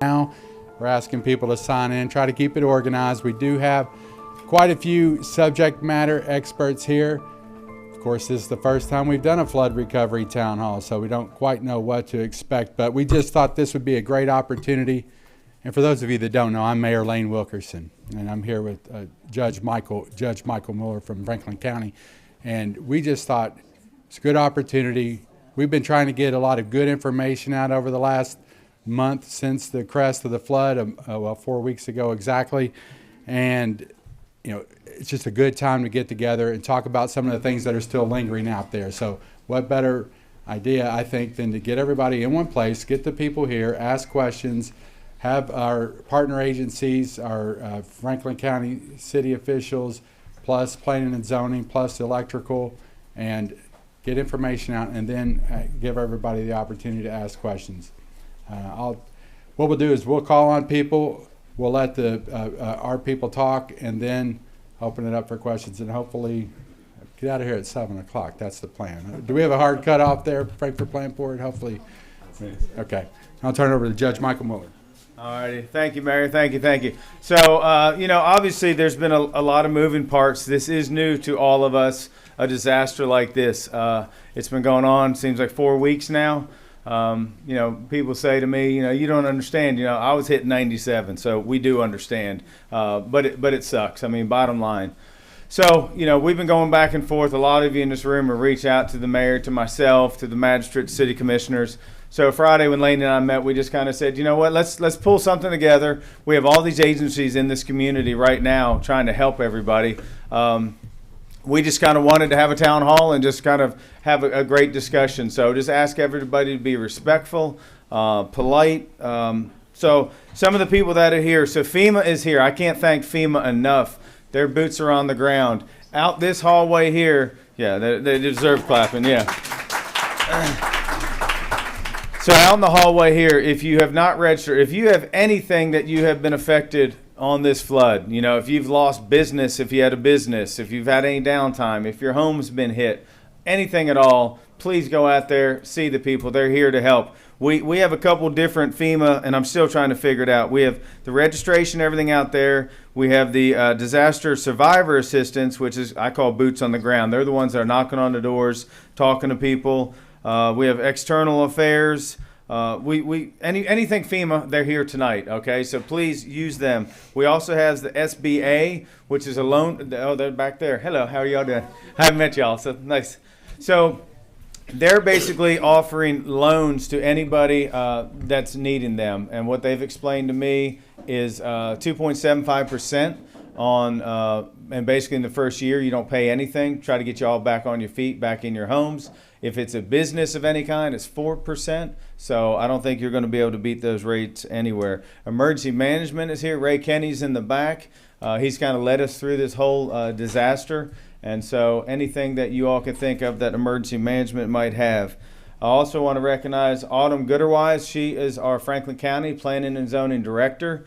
now. We're asking people to sign in, try to keep it organized. We do have quite a few subject matter experts here. Of course, this is the first time we've done a flood recovery town hall, so we don't quite know what to expect, but we just thought this would be a great opportunity. And for those of you that don't know, I'm Mayor Lane Wilkerson, and I'm here with Judge Michael Miller from Franklin County. And we just thought it's a good opportunity. We've been trying to get a lot of good information out over the last month since the crest of the flood, well, 4 weeks ago exactly. And it's just a good time to get together and talk about some of the things that are still lingering out there. So what better idea, I think, than to get everybody in one place, get the people here, ask questions, have our partner agencies, our Franklin County city officials, plus planning and zoning, plus electrical, and get information out, and then give everybody the opportunity to ask questions. What we'll do is we'll call on people, we'll let our people talk, and then open it up for questions, and hopefully get out of here at 7 o'clock. That's the plan. Do we have a hard cutoff there, Frankfurt Plant Board? Hopefully. Okay. I'll turn it over to Judge Michael Miller. All righty. Thank you, Mayor. Thank you. So, obviously there's been a lot of moving parts. This is new to all of us, a disaster like this. It's been going on, seems like 4 weeks now. People say to me, you don't understand. I was hit in 97, so we do understand. But it sucks. I mean, bottom line. So, we've been going back and forth. A lot of you in this room have reached out to the mayor, to myself, to the magistrate, city commissioners. So Friday when Lane and I met, we just kind of said, let's pull something together. We have all these agencies in this community right now trying to help everybody. We just kind of wanted to have a town hall and just kind of have a great discussion. So just ask everybody to be respectful, polite. So some of the people that are here, so FEMA is here. I can't thank FEMA enough. Their boots are on the ground. Out this hallway here, yeah, they deserve clapping, yeah. So out in the hallway here, if you have not registered, if you have anything that you have been affected on this flood, if you've lost business, if you had a business, if you've had any downtime, if your home's been hit, anything at all, please go out there, see the people. They're here to help. We have a couple different FEMA, and I'm still trying to figure it out. We have the registration, everything out there. We have the disaster survivor assistance, which is I call boots on the ground. They're the ones that are knocking on the doors, talking to people. We have external affairs. Anything FEMA, they're here tonight. Okay, so please use them. We also have the SBA, which is a loan. Oh, they're back there. Hello, how are y'all doing? I haven't met y'all, so nice. So they're basically offering loans to anybody that's needing them, and what they've explained to me is 2.75% on, and basically in the first year you don't pay anything. Try to get you all back on your feet, back in your homes. If it's a business of any kind, it's 4%. So I don't think you're going to be able to beat those rates anywhere. Emergency management is here. Ray Kenny's in the back. He's kind of led us through this whole disaster. And so anything that you all can think of that emergency management might have. I also want to recognize Autumn Gooderwise. She is our Franklin County Planning and Zoning Director.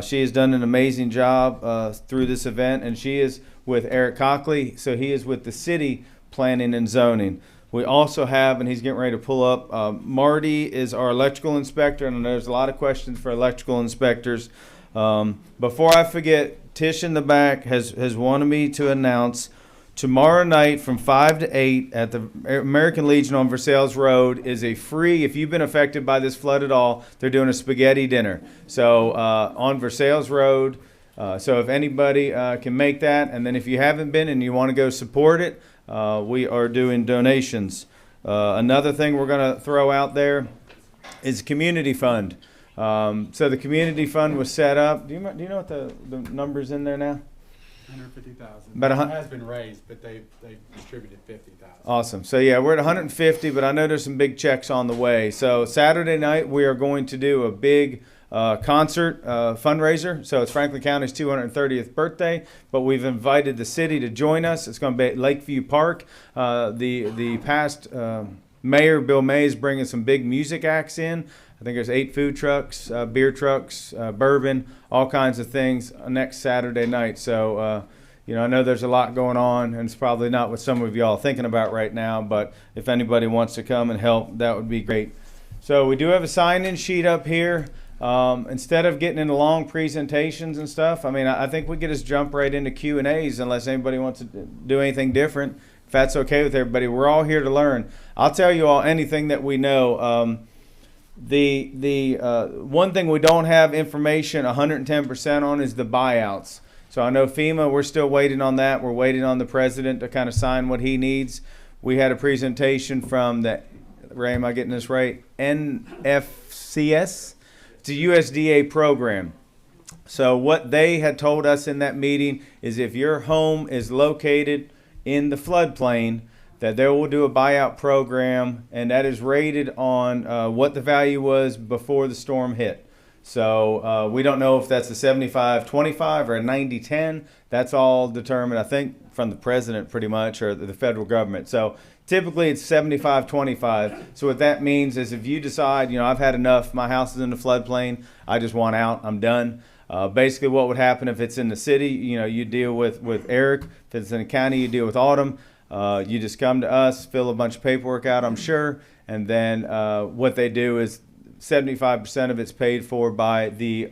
She has done an amazing job through this event, and she is with Eric Cockley. So he is with the city Planning and Zoning. We also have, and he's getting ready to pull up, Marty is our electrical inspector, and there's a lot of questions for electrical inspectors. Before I forget, Tish in the back has wanted me to announce tomorrow night from 5 to 8 at the American Legion on Versailles Road is a free, if you've been affected by this flood at all, they're doing a spaghetti dinner. So on Versailles Road, so if anybody can make that, and then if you haven't been and you want to go support it, we are doing donations. Another thing we're going to throw out there is community fund. So the community fund was set up. Do you know what the numbers in there now? 150,000. But it has been raised, but they distributed 50,000. Awesome. So yeah, we're at 150, but I know there's some big checks on the way. So Saturday night we are going to do a big concert fundraiser. So it's Franklin County's 230th birthday, but we've invited the city to join us. It's going to be at Lakeview Park. The past mayor, Bill May, is bringing some big music acts in. I think there's 8 food trucks, beer trucks, bourbon, all kinds of things next Saturday night. So, I know there's a lot going on, and it's probably not what some of y'all are thinking about right now, but if anybody wants to come and help, that would be great. So we do have a sign-in sheet up here. instead of getting into long presentations and stuff, I mean, I think we could just jump right into Q&As unless anybody wants to do anything different. If that's okay with everybody, we're all here to learn. I'll tell you all anything that we know. The one thing we don't have information 110% on is the buyouts. So I know FEMA, we're still waiting on that. We're waiting on the president to kind of sign what he needs. We had a presentation from the, Ray, am I getting this right? NFCS. It's a USDA program. So what they had told us in that meeting is if your home is located in the floodplain, that they will do a buyout program, and that is rated on what the value was before the storm hit. So we don't know if that's a 75-25 or a 90-10. That's all determined, I think, from the president pretty much, or the federal government. So typically it's 75-25. So what that means is if you decide, you know, I've had enough, my house is in the floodplain, I just want out, I'm done. Basically what would happen if it's in the city, you know, you deal with Eric. If it's in the county, you deal with Autumn. You just come to us, fill a bunch of paperwork out, I'm sure, and then what they do is 75% of it's paid for by the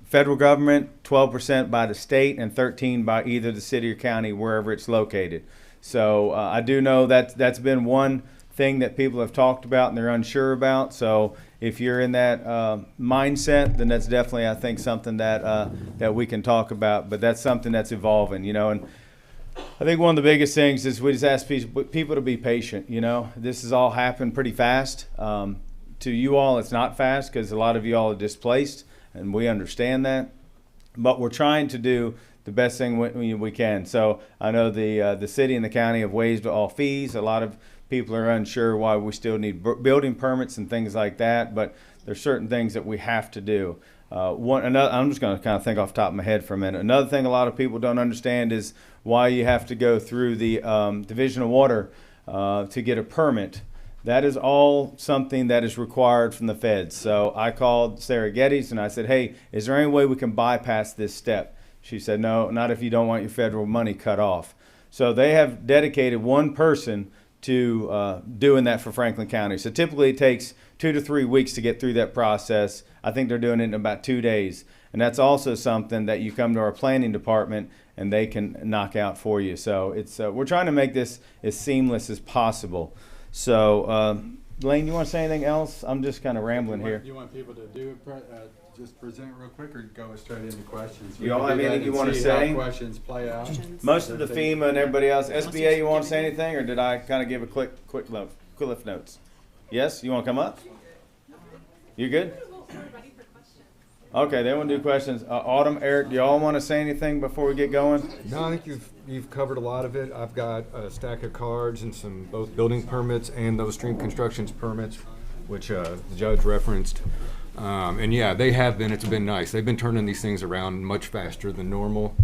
federal government, 12% by the state, and 13% by either the city or county, wherever it's located. So I do know that that's been one thing that people have talked about and they're unsure about. So if you're in that mindset, then that's definitely, I think, something that that we can talk about. But that's something that's evolving, you know. And I think one of the biggest things is we just ask people to be patient. You know, this has all happened pretty fast. To you all, it's not fast because a lot of you all are displaced, and we understand that. But we're trying to do the best thing we can. So I know the city and the county have waived all fees. A lot of people are unsure why we still need building permits and things like that. But there's certain things that we have to do. I'm just going to kind of think off the top of my head for a minute. Another thing a lot of people don't understand is why you have to go through the Division of Water to get a permit. That is all something that is required from the feds. So I called Sarah Geddes and I said, hey, is there any way we can bypass this step? She said, no, not if you don't want your federal money cut off. So they have dedicated one person to doing that for Franklin County. So typically it takes 2 to 3 weeks to get through that process. I think they're doing it in about 2 days. And that's also something that you come to our planning department and they can knock out for you. So it's we're trying to make this as seamless as possible. So Lane, you want to say anything else? I'm just kind of rambling here. You want people to do just present real quick or go straight into questions? You all have anything you want to say? Questions play out. Most of the FEMA and everybody else. SBA, you want to say anything, or did I kind of give a quick cliff notes? Yes, you want to come up? You good? Okay, they want to do questions. Autumn, Eric, do y'all want to say anything before we get going? No, I think you've covered a lot of it. I've got a stack of cards and some both building permits and those stream constructions permits, which the judge referenced. And yeah, it's been nice. They've been turning these things around much faster than normal.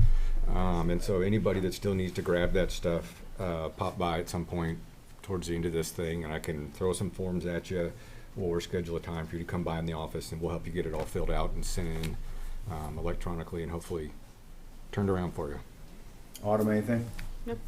And so anybody that still needs to grab that stuff, pop by at some point towards the end of this thing, and I can throw some forms at you, or schedule a time for you to come by in the office, and we'll help you get it all filled out and sent in electronically, and hopefully turned around for you. Autumn, anything? Nope.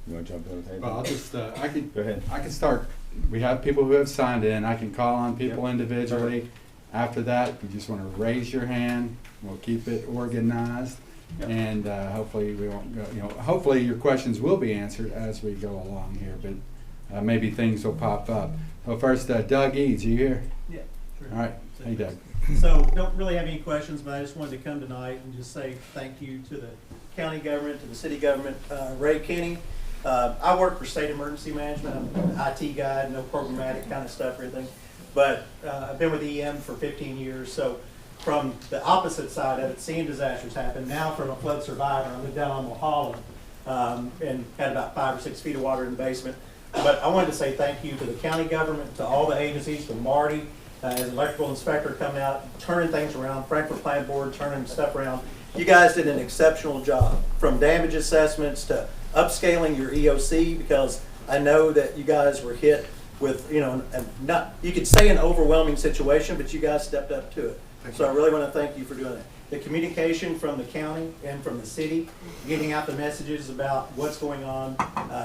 You want to jump in? Well, I'll just, Go ahead. I can start. We have people who have signed in. I can call on people individually. After that, you just want to raise your hand. We'll keep it organized. Yep. And hopefully we won't go, hopefully your questions will be answered as we go along here, but maybe things will pop up. Well, first, Doug Eads, you here? Yeah, sure. All right. Hey, Doug. So don't really have any questions, but I just wanted to come tonight and just say thank you to the county government, to the city government. Ray Kenny, I work for State Emergency Management. I'm an IT guy, no programmatic kind of stuff or anything. But I've been with EM for 15 years. So from the opposite side of it, seeing disasters happen, now from a flood survivor, I live down on Mulholland and had about 5 or 6 feet of water in the basement. But I wanted to say thank you to the county government, to all the agencies, to Marty, as electrical inspector coming out, turning things around, Frankfurt Plant Board turning stuff around. You guys did an exceptional job, from damage assessments to upscaling your EOC, because I know that you guys were hit with, not, you could say an overwhelming situation, but you guys stepped up to it. So I really want to thank you for doing that. The communication from the county and from the city, getting out the messages about what's going on,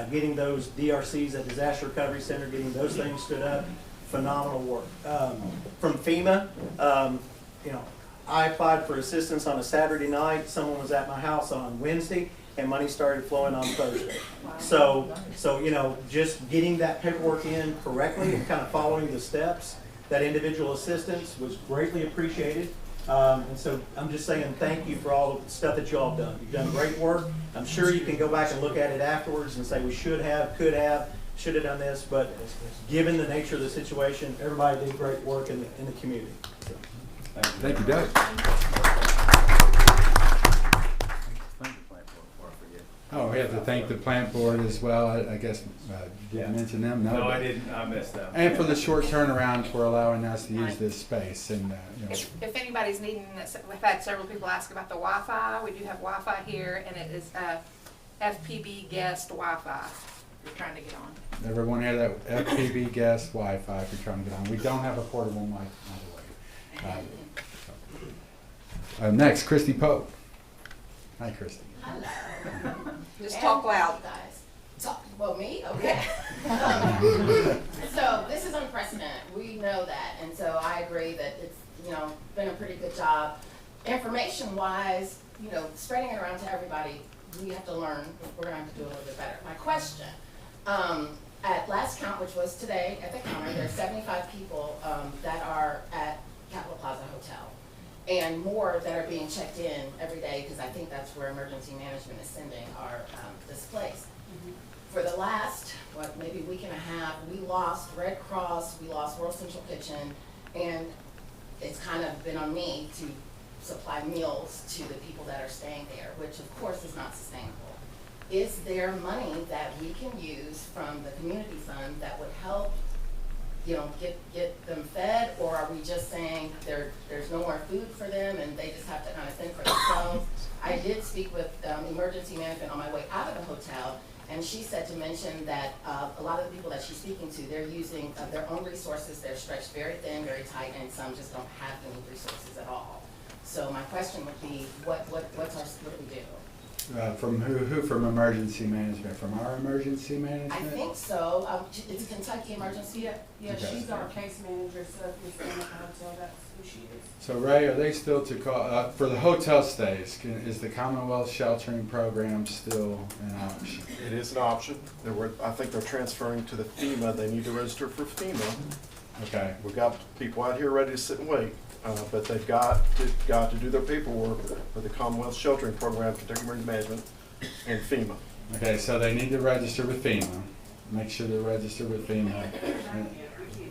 getting those DRCs at Disaster Recovery Center, getting those things stood up. phenomenal work. From FEMA, you know, I applied for assistance on a Saturday night. Someone was at my house on Wednesday, and money started flowing on Thursday. So you know, just getting that paperwork in correctly and kind of following the steps, that individual assistance was greatly appreciated. And so I'm just saying thank you for all the stuff that you all have done. You've done great work. I'm sure you can go back and look at it afterwards and say we should have, could have, should have done this, but given the nature of the situation, everybody did great work in the community. So. Thank you, Doug. Oh, we have to thank the plant board as well. I guess, did you mention them? No, I didn't. I missed that. And for the short turnaround for allowing us to use this space and, you know. If anybody's needing this, we've had several people ask about the Wi-Fi. We do have Wi-Fi here, and it is FPB guest Wi-Fi. If you're trying to get on. Everyone have that FPB guest Wi-Fi if you're trying to get on. We don't have a portable mic, by the way. Next, Christy Pope. Hi, Christy. Hello. Just talk loud. Guys. Well, me? Okay. So this is unprecedented. We know that. And so I agree that it's, you know, been a pretty good job. Information-wise, you know, spreading it around to everybody, we have to learn. We're going to have to do a little bit better. My question, at last count, which was today at the counter, there are 75 people that are at Capitol Plaza Hotel. And more that are being checked in every day, because I think that's where emergency management is sending our displaced. For the last, maybe week and a half, we lost Red Cross, we lost World Central Kitchen, and it's kind of been on me to supply meals to the people that are staying there, which of course is not sustainable. Is there money that we can use from the community fund that would help, you know, get them fed, or are we just saying there's no more food for them and they just have to kind of fend for themselves? I did speak with emergency management on my way out of the hotel, and she said to mention that a lot of the people that she's speaking to, they're using their own resources. They're stretched very thin, very tight, and some just don't have any resources at all. So my question would be, what do we do? From who from emergency management? From our emergency management? I think so. It's Kentucky Emergency. Yeah, Okay. she's our case manager, so if you're staying at the hotel, that's who she is. So Ray, are they still to call, for the hotel stays, is the Commonwealth sheltering program still an option? It is an option. I think they're transferring to the FEMA. They need to register for FEMA. Okay, We've got people out here ready to sit and wait, but they've got to do their paperwork for the Commonwealth Sheltering Program, Kentucky Emergency Management, and FEMA. okay, so they need to register with FEMA. Make sure they're registered with FEMA.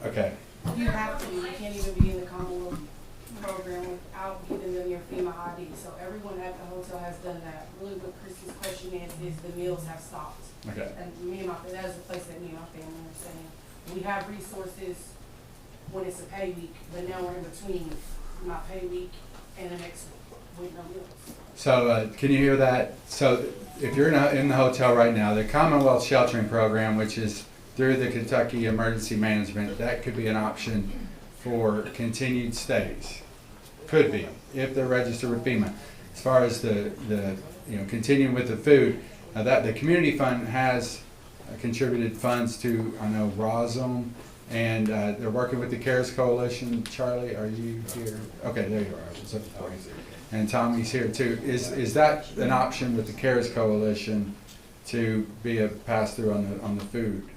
Okay, You have to, you can't even be in the Commonwealth program without giving them your FEMA ID. So everyone at the hotel has done that. Really what Christy's question is the meals have stopped. okay. And that is the place that me and my family are saying. We have resources when it's a pay week, but now we're in between my pay week and the next week with no meals. So can you hear that? So if you're in the hotel right now, the Commonwealth Sheltering Program, which is through the Kentucky Emergency Management, that could be an option for continued stays. Could be, if they're registered with FEMA. As far as the continuing with the food, that the community fund has contributed funds to, I know, Rosum, and they're working with the CARES Coalition. Charlie, are you here? Okay, there you are. I was looking for you. And Tommy's here too. Is that an option with the CARES Coalition to be a pass-through on the food?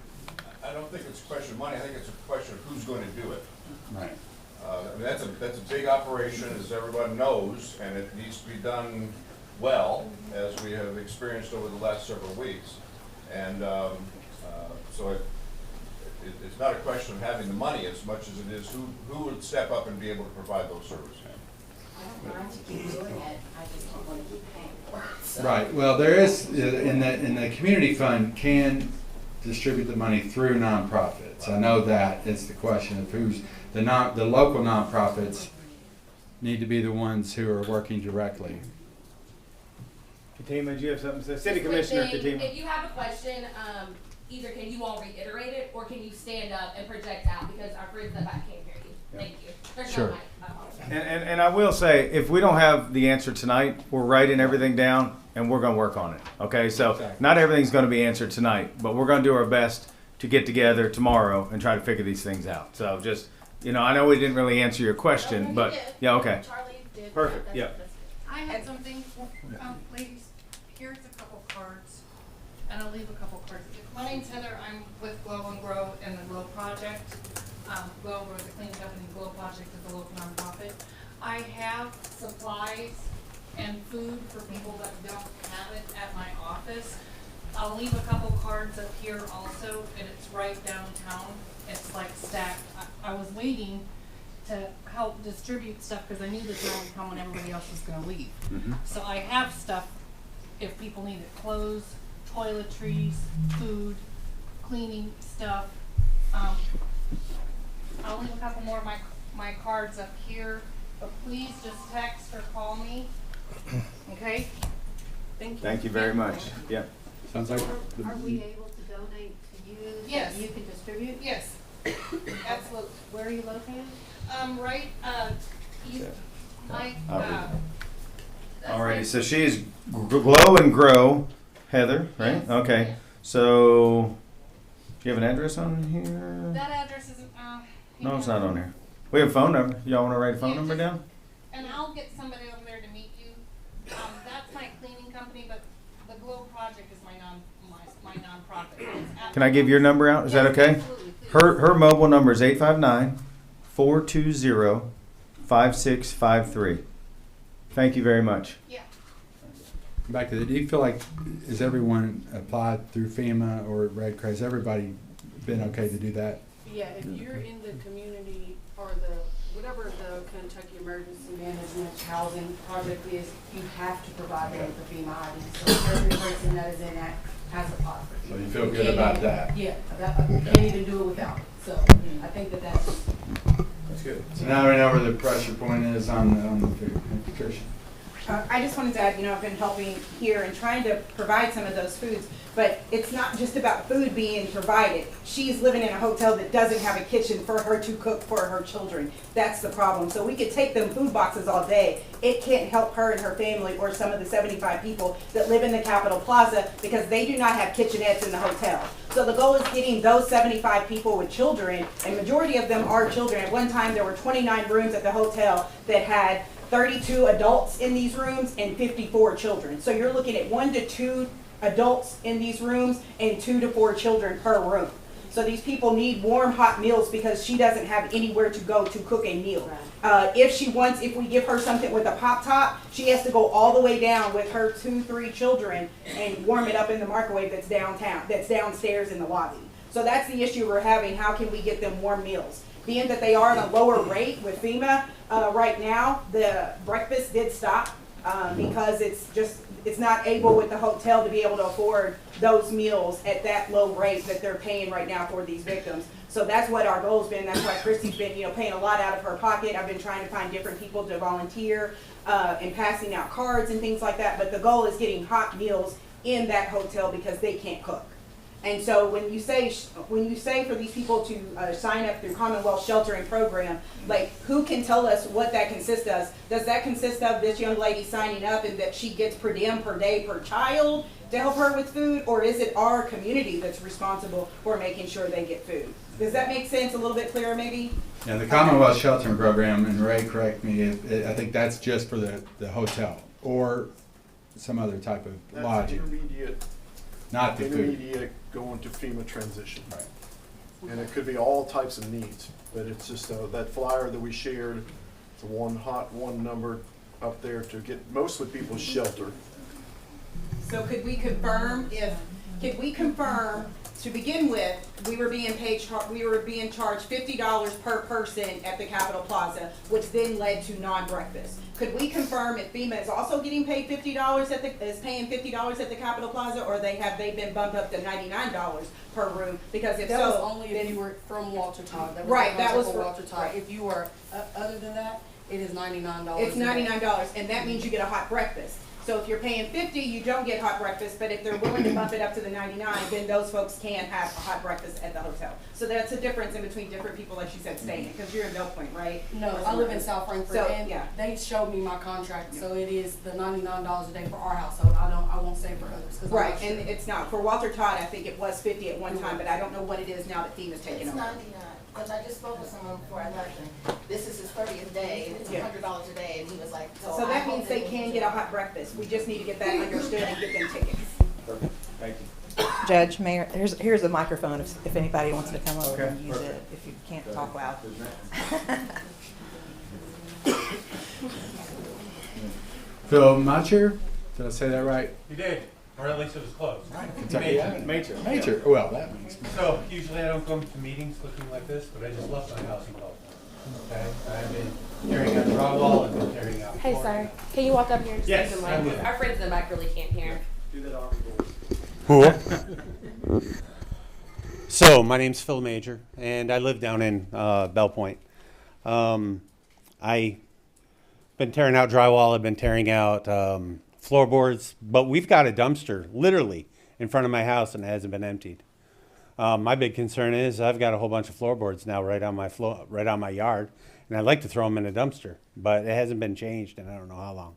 I don't think it's a question of money. I think it's a question of who's going to do it. Right. I mean, that's a big operation, as everyone knows, and it needs to be done well, as we have experienced over the last several weeks. And so it's not a question of having the money as much as it is who would step up and be able to provide those services. I don't mind to keep doing it. I just don't want to keep paying for it. So. Right. Well, there is in the community fund can distribute the money through nonprofits. I know that it's the question of who's the local nonprofits need to be the ones who are working directly. Katima, do you have something to say? City Quick Commissioner thing, Katima. if you have a question, either can you all reiterate it, or can you stand up and project out, because our friends in the back can't hear you. Thank you. There's Sure. no mic. I apologize. And I will say, if we don't have the answer tonight, we're writing everything down and we're going to work on it. Okay, so not everything's going to be answered tonight, but we're going to do our best to get together tomorrow and try to figure these things out. So just, I know we didn't really answer your question, but yeah, okay. Charlie did. Perfect, That's- yeah. that's good. I had something, ladies, here's a couple cards, and I'll leave a couple cards. My name's Heather, I'm with Glow and Grow and the Glow Project. Glow and Grow is a clean company, Glow Project is a local nonprofit. I have supplies and food for people that don't have it at my office. I'll leave a couple cards up here also, and it's right downtown. It's like stacked. I was waiting to help distribute stuff because I knew the time would come when everybody else was gonna leave. So I have stuff if people need it, clothes, toiletries, food, cleaning stuff. I'll leave a couple more of my cards up here, but please just text or call me. Okay? Thank you. Thank you very much. Yeah. Sounds like Are we able to donate to you Yes. that you can distribute? Yes, absolutely. Where are you located? Right, Mike, Alrighty, so she's Glow and Grow, Heather, right? Yes. Okay. So, do you have an address on here? that address isn't, No, it's not on there. We have a phone number. Y'all want to write a phone Yeah, number just- down? and I'll get somebody over there to meet you. That's my cleaning company, but the Glow Project is my nonprofit. It's Can I give your number out? Is that Yes, okay? absolutely, please. Her mobile number is 859-420-5653. Thank you very much. Yeah. back to the, do you feel like, is everyone applied through FEMA or Red Cross? Everybody been okay to do that? Yeah, if you're in the community or whatever the Kentucky Emergency Management Housing Project is, you have to provide them with the FEMA ID. So every person that is in that has a pod for FEMA. So you feel good about that? Yeah, I can't even do it without it. So I think that's good. So now we know where the pressure point is on the food. Patricia. I just wanted to add, I've been helping here and trying to provide some of those foods, but it's not just about food being provided. She's living in a hotel that doesn't have a kitchen for her to cook for her children. That's the problem. So we could take them food boxes all day. It can't help her and her family or some of the 75 people that live in the Capitol Plaza because they do not have kitchenettes in the hotel. So the goal is getting those 75 people with children, and majority of them are children. At one time, there were 29 rooms at the hotel that had 32 adults in these rooms and 54 children. So you're looking at 1 to 2 adults in these rooms and 2 to 4 children per room. So these people need warm, hot meals because she doesn't have anywhere to go to cook a meal. If we give her something with a pop top, she has to go all the way down with her 2, 3 children and warm it up in the microwave that's downstairs in the lobby. So that's the issue we're having. How can we get them warm meals? Being that they are on a lower rate with FEMA right now, the breakfast did stop because it's not able with the hotel to be able to afford those meals at that low rate that they're paying right now for these victims. So that's what our goal's been. That's why Christy's been, paying a lot out of her pocket. I've been trying to find different people to volunteer and passing out cards and things like that. But the goal is getting hot meals in that hotel because they can't cook. And so when you say for these people to sign up through Commonwealth Sheltering Program, like who can tell us what that consists of? Does that consist of this young lady signing up and that she gets per diem per day per child to help her with food, or is it our community that's responsible for making sure they get food? Does that make sense? A little bit clearer, maybe? Yeah, the Commonwealth Sheltering Program, and Ray, correct me, I think that's just for the hotel or some other type of That's lodging, intermediate, not the food. intermediate going to FEMA transition. Right. And it could be all types of needs, but it's just that flyer that we shared, it's a one number up there to get mostly people's shelter. So could we confirm to begin with, we were being charged $50 per person at the Capitol Plaza, which then led to non-breakfast. Could we confirm if FEMA is also getting paid $50 is paying $50 at the Capitol Plaza, or they been bumped up to $99 per room? Because if that was so, only if you were from Walter Todd. That was Right, the that was contract for- for Walter Todd. right. If you are other than that, it is $99. it's $99, and that means you get a hot breakfast. So if you're paying 50, you don't get hot breakfast, but if they're willing to bump it up to the 99, then those folks can have a hot breakfast at the hotel. So that's a difference in between different people, like you said, staying, because you're in Bell Point, right? No, I live in South Frankfurt, So, and yeah. they showed me my contract, so it is the $99 a day for our household. I won't say for others, 'cause I'm Right, not sure. and it's not, for Walter Todd, I think it was 50 at one time, but I don't know what it is now that FEMA's taken It's over. 99, because I just spoke with someone before I left, and this is his 30th day, and it's Yeah. $100 a day, and he was like, So I that hope means they will can do get a that. hot breakfast. We just need to get that understood and get them tickets. Perfect. Thank you. Judge, Mayor, here's a microphone if anybody wants to come over Okay, and use it, perfect. if you can't talk loud. Phil Mutcher, did I say that right? You did, or at least it was close. Kentucky Major. Major. Major, well, that makes me. So usually I don't come to meetings looking like this, but I just left my house in Baltimore. Okay, I've been tearing out drywall and been tearing out. Hey, flooring. sir, can you walk up here and just Yes, use the I mic? will. Our friends in the back really can't hear. Do that Aubrey voice. So my name's Phil Major, and I live down in Bell Point. I been tearing out drywall. I've been tearing out floorboards, but we've got a dumpster literally in front of my house, and it hasn't been emptied. My big concern is I've got a whole bunch of floorboards now right on my yard, and I'd like to throw them in a dumpster, but it hasn't been changed, and I don't know how long.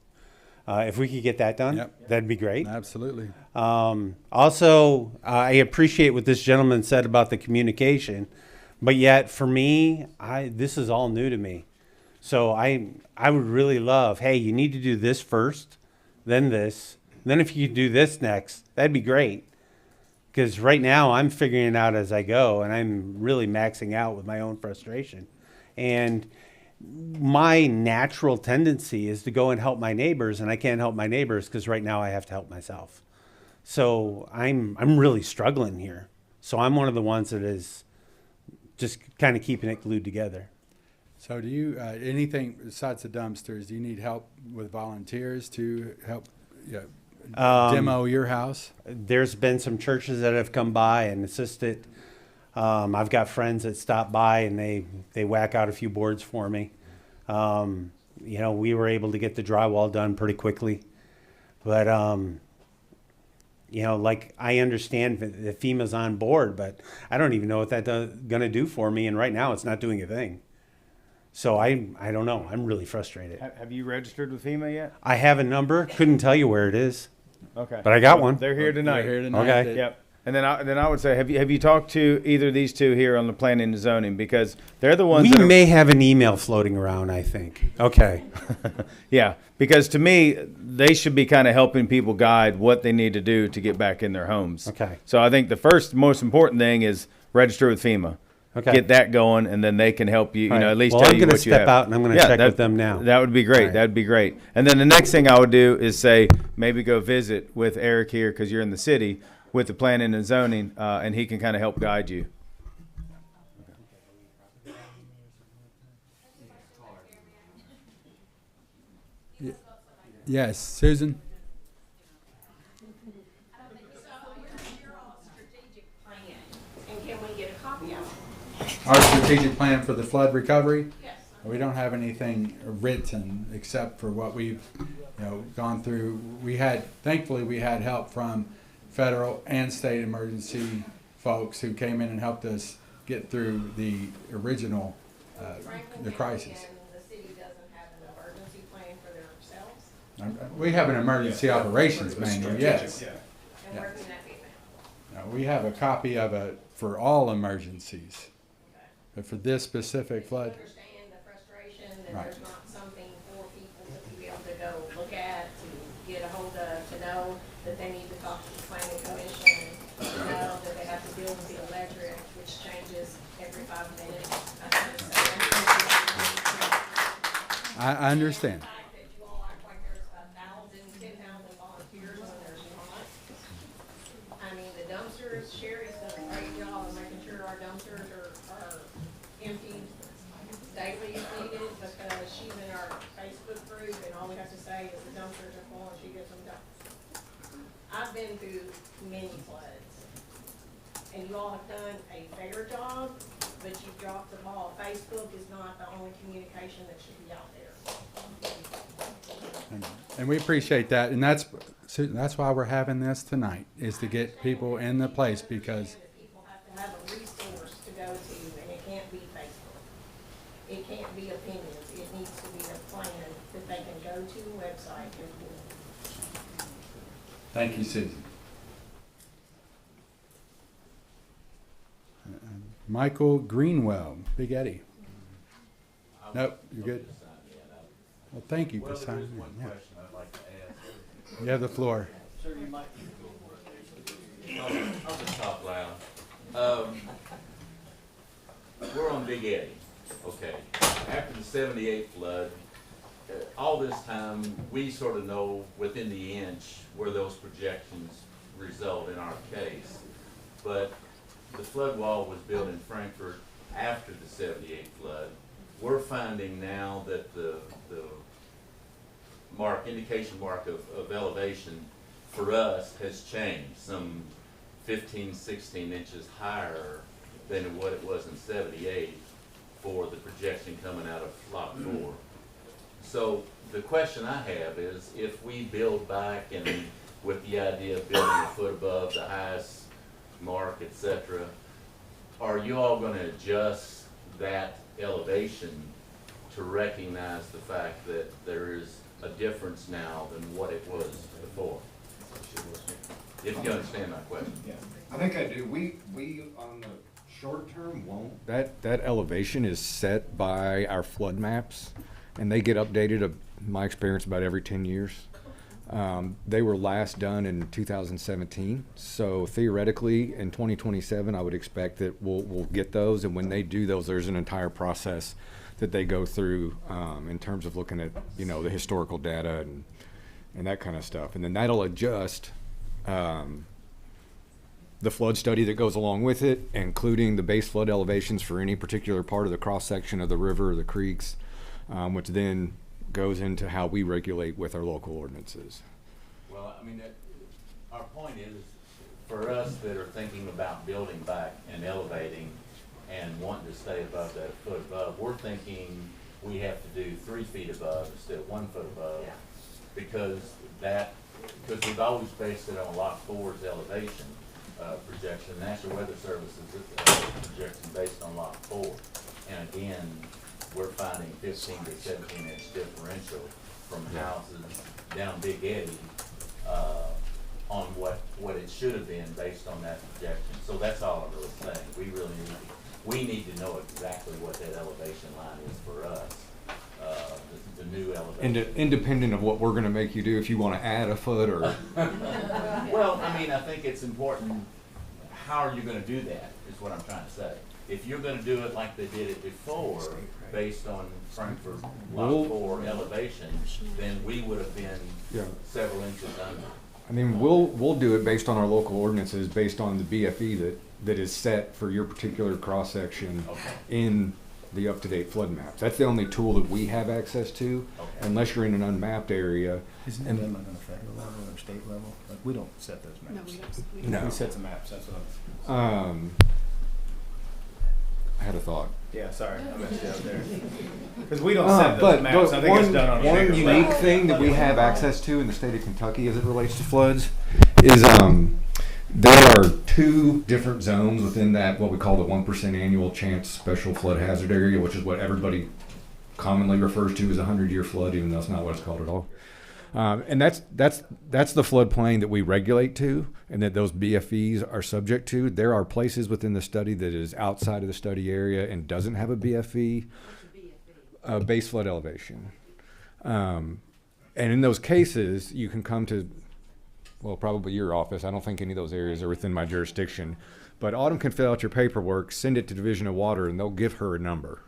If we could get that done, Yep. that'd be great. Absolutely. Also, I appreciate what this gentleman said about the communication, but yet for me, this is all new to me. So I would really love, hey, you need to do this first, then this, then if you could do this next, that'd be great. Because right now I'm figuring it out as I go, and I'm really maxing out with my own frustration. And my natural tendency is to go and help my neighbors, and I can't help my neighbors because right now I have to help myself. So I'm really struggling here. So I'm one of the ones that is just kind of keeping it glued together. So do you, anything besides the dumpsters, do you need help with volunteers to help demo your house? There's been some churches that have come by and assisted. I've got friends that stop by and they whack out a few boards for me. We were able to get the drywall done pretty quickly. But, like I understand that FEMA's on board, but I don't even know what that's going to do for me. And right now it's not doing a thing. So I don't know. I'm really frustrated. Have you registered with FEMA yet? I have a number. Couldn't tell you where it is. Okay. But I got one. They're here tonight. They're here tonight. Okay. Yep. And then I would say, have you talked to either of these two here on the planning and zoning, because they're the ones We that are, may have an email floating around, I think. Okay. yeah, because to me they should be kind of helping people guide what they need to do to get back in their homes. Okay. So I think the first most important thing is register with FEMA. Okay. Get that going, and then they can help you. All right. At least Well, tell I'm you gonna what you step have. out and I'm gonna check with them now. That would be great. All right. That'd be great. And then the next thing I would do is say maybe go visit with Eric here because you're in the city with the planning and zoning, and he can kind of help guide you. Yes, Susan? And can we get a copy of it? Our strategic plan for the flood recovery? Yes. We don't have anything written except for what we've, gone through. Thankfully, we had help from federal and state emergency folks who came in and helped us get through the original, the crisis. And the city doesn't have an emergency plan for themselves? We have an emergency operations manual, yes. And where can that be found? We have a copy of it for all emergencies, but for this specific flood, Understand the frustration that Right. there's not something for people to be able to go look at, to get a hold of, to know that they need to talk to the planning commission, to know that they have to deal with the electric, which changes every 5 minutes. I understand. The fact that you all act like there's 10,000 volunteers when there's not. I mean, the dumpsters, Sherry's done a great job of making sure our dumpsters are emptied daily if needed, because she's in our Facebook group, and all we have to say is the dumpsters are full, and she gets them done. I've been through many floods, and you all have done a fair job, but you've dropped the ball. Facebook is not the only communication that should be out there. And we appreciate that, and that's why we're having this tonight, is to get people in the place, because People have to have a resource to go to, and it can't be Facebook. It can't be opinions. It needs to be a plan that they can go to the website and do. thank you, Susan. Michael Greenwell, Big Eddie. Nope, you're good. Well, thank you for signing in. Yeah. I'd like to ask. You have the floor. Sir, you might. I'll just talk loud. We're on Big Eddie, okay. After the '78 flood, all this time, we sort of know within the inch where those projections result in our case. But the flood wall was built in Frankfurt after the '78 flood. We're finding now that the indication mark of elevation for us has changed, some 15, 16 inches higher than what it was in '78 for the projection coming out of Lot 4. So the question I have is, if we build back and with the idea of building a foot above the highest mark, etc., are you all going to adjust that elevation to recognize the fact that there is a difference now than what it was before? If you understand my question. Yeah, I think I do. We on the short term won't. That elevation is set by our flood maps, and they get updated, in my experience, about every 10 years. They were last done in 2017, so theoretically in 2027 I would expect that we'll get those, and when they do those, there's an entire process that they go through in terms of looking at, you know, the historical data and that kind of stuff, and then that'll adjust the flood study that goes along with it, including the base flood elevations for any particular part of the cross section of the river or the creeks, which then goes into how we regulate with our local ordinances. Well, I mean, our point is, for us that are thinking about building back and elevating and wanting to stay above that foot above, we're thinking we have to do 3 feet above instead of 1 foot above. Yeah. Because we've always based it on Lot 4's elevation projection. National Weather Service's projection based on Lot 4. And again, we're finding 15 to 17 inch differential from houses down Big Eddie on what it should have been based on that projection. So that's all I'm really saying. We need to know exactly what that elevation line is for us, the new elevation. Independent of what we're going to make you do, if you want to add a foot or. Well, I mean, I think it's important. How are you going to do that? Is what I'm trying to say. If you're going to do it like they did it before, based on Frankfurt Lot 4 elevation, then we would have been several inches under. I mean, we'll do it based on our local ordinances, based on the BFE that is set for your particular cross section in the up-to-date flood maps. That's the only tool that we have access to, unless you're in an unmapped area. Isn't it done like on a federal level or state level? Like, we don't set those maps. No. We set the maps, that's what I had a thought. Yeah, sorry, I messed you up there. Because we don't set those But maps, I think it's done on a one bigger unique level. thing that we have access to in the state of Kentucky as it relates to floods is there are 2 different zones within that, what we call the 1% annual chance special flood hazard area, which is what everybody commonly refers to as a 100-year flood, even though that's not what it's called at all. And that's the floodplain that we regulate to, and that those BFEs are subject to. There are places within the study that is outside of the study area and doesn't have a BFE, base flood elevation. And in those cases, you can come to, well, probably your office. I don't think any of those areas are within my jurisdiction. But Autumn can fill out your paperwork, send it to Division of Water, and they'll give her a number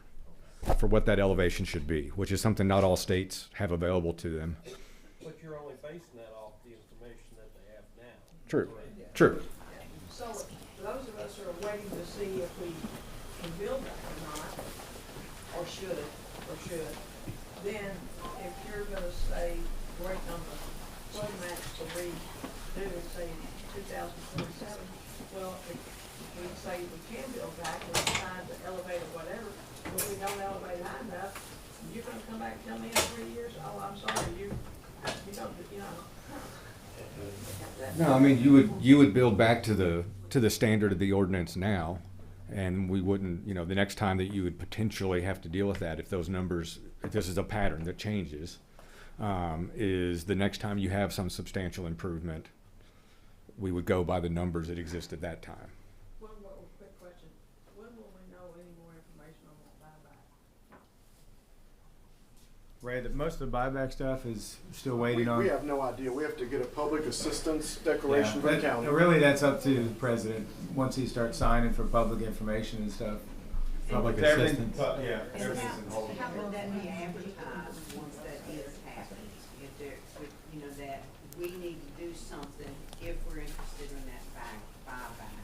for what that elevation should be, which is something not all states have available to them. But you're only basing that off the information that they have now. True. True. So those of us who are waiting to see if we can build that or not, or should, then if you're gonna say, right on the flood maps to be due, say, 2027, well, if we say we can build back, we decide to elevate or whatever, but we don't elevate high enough, you're gonna come back and tell me in 3 years, oh, I'm sorry, No, I mean, you would build back to the standard of the ordinance now, and we wouldn't, the next time that you would potentially have to deal with that, if those numbers, if this is a pattern that changes, is the next time you have some substantial improvement, we would go by the numbers that exist at that time. One more quick question. When will we know any more information on that buyback? Ray, most of the buyback stuff is still waiting on. We have no idea. We have to get a public assistance declaration from the county. Really, that's up to the president, once he starts signing for public information and stuff. Public Everything- assistance. Yeah, everything's in hold. How would that be advertised once that is happening? If there, that we need to do something if we're interested in that buyback?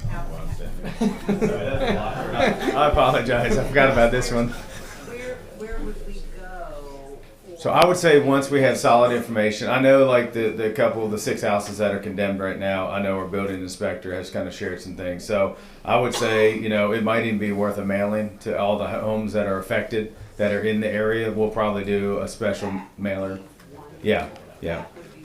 How would that? I apologize, I forgot about this one. Where would we go? So I would say once we have solid information, I know like the couple of the 6 houses that are condemned right now, I know our building inspector has kind of shared some things. So I would say, it might even be worth a mailing to all the homes that are affected, that are in the area. We'll probably do a special mailer. Yeah.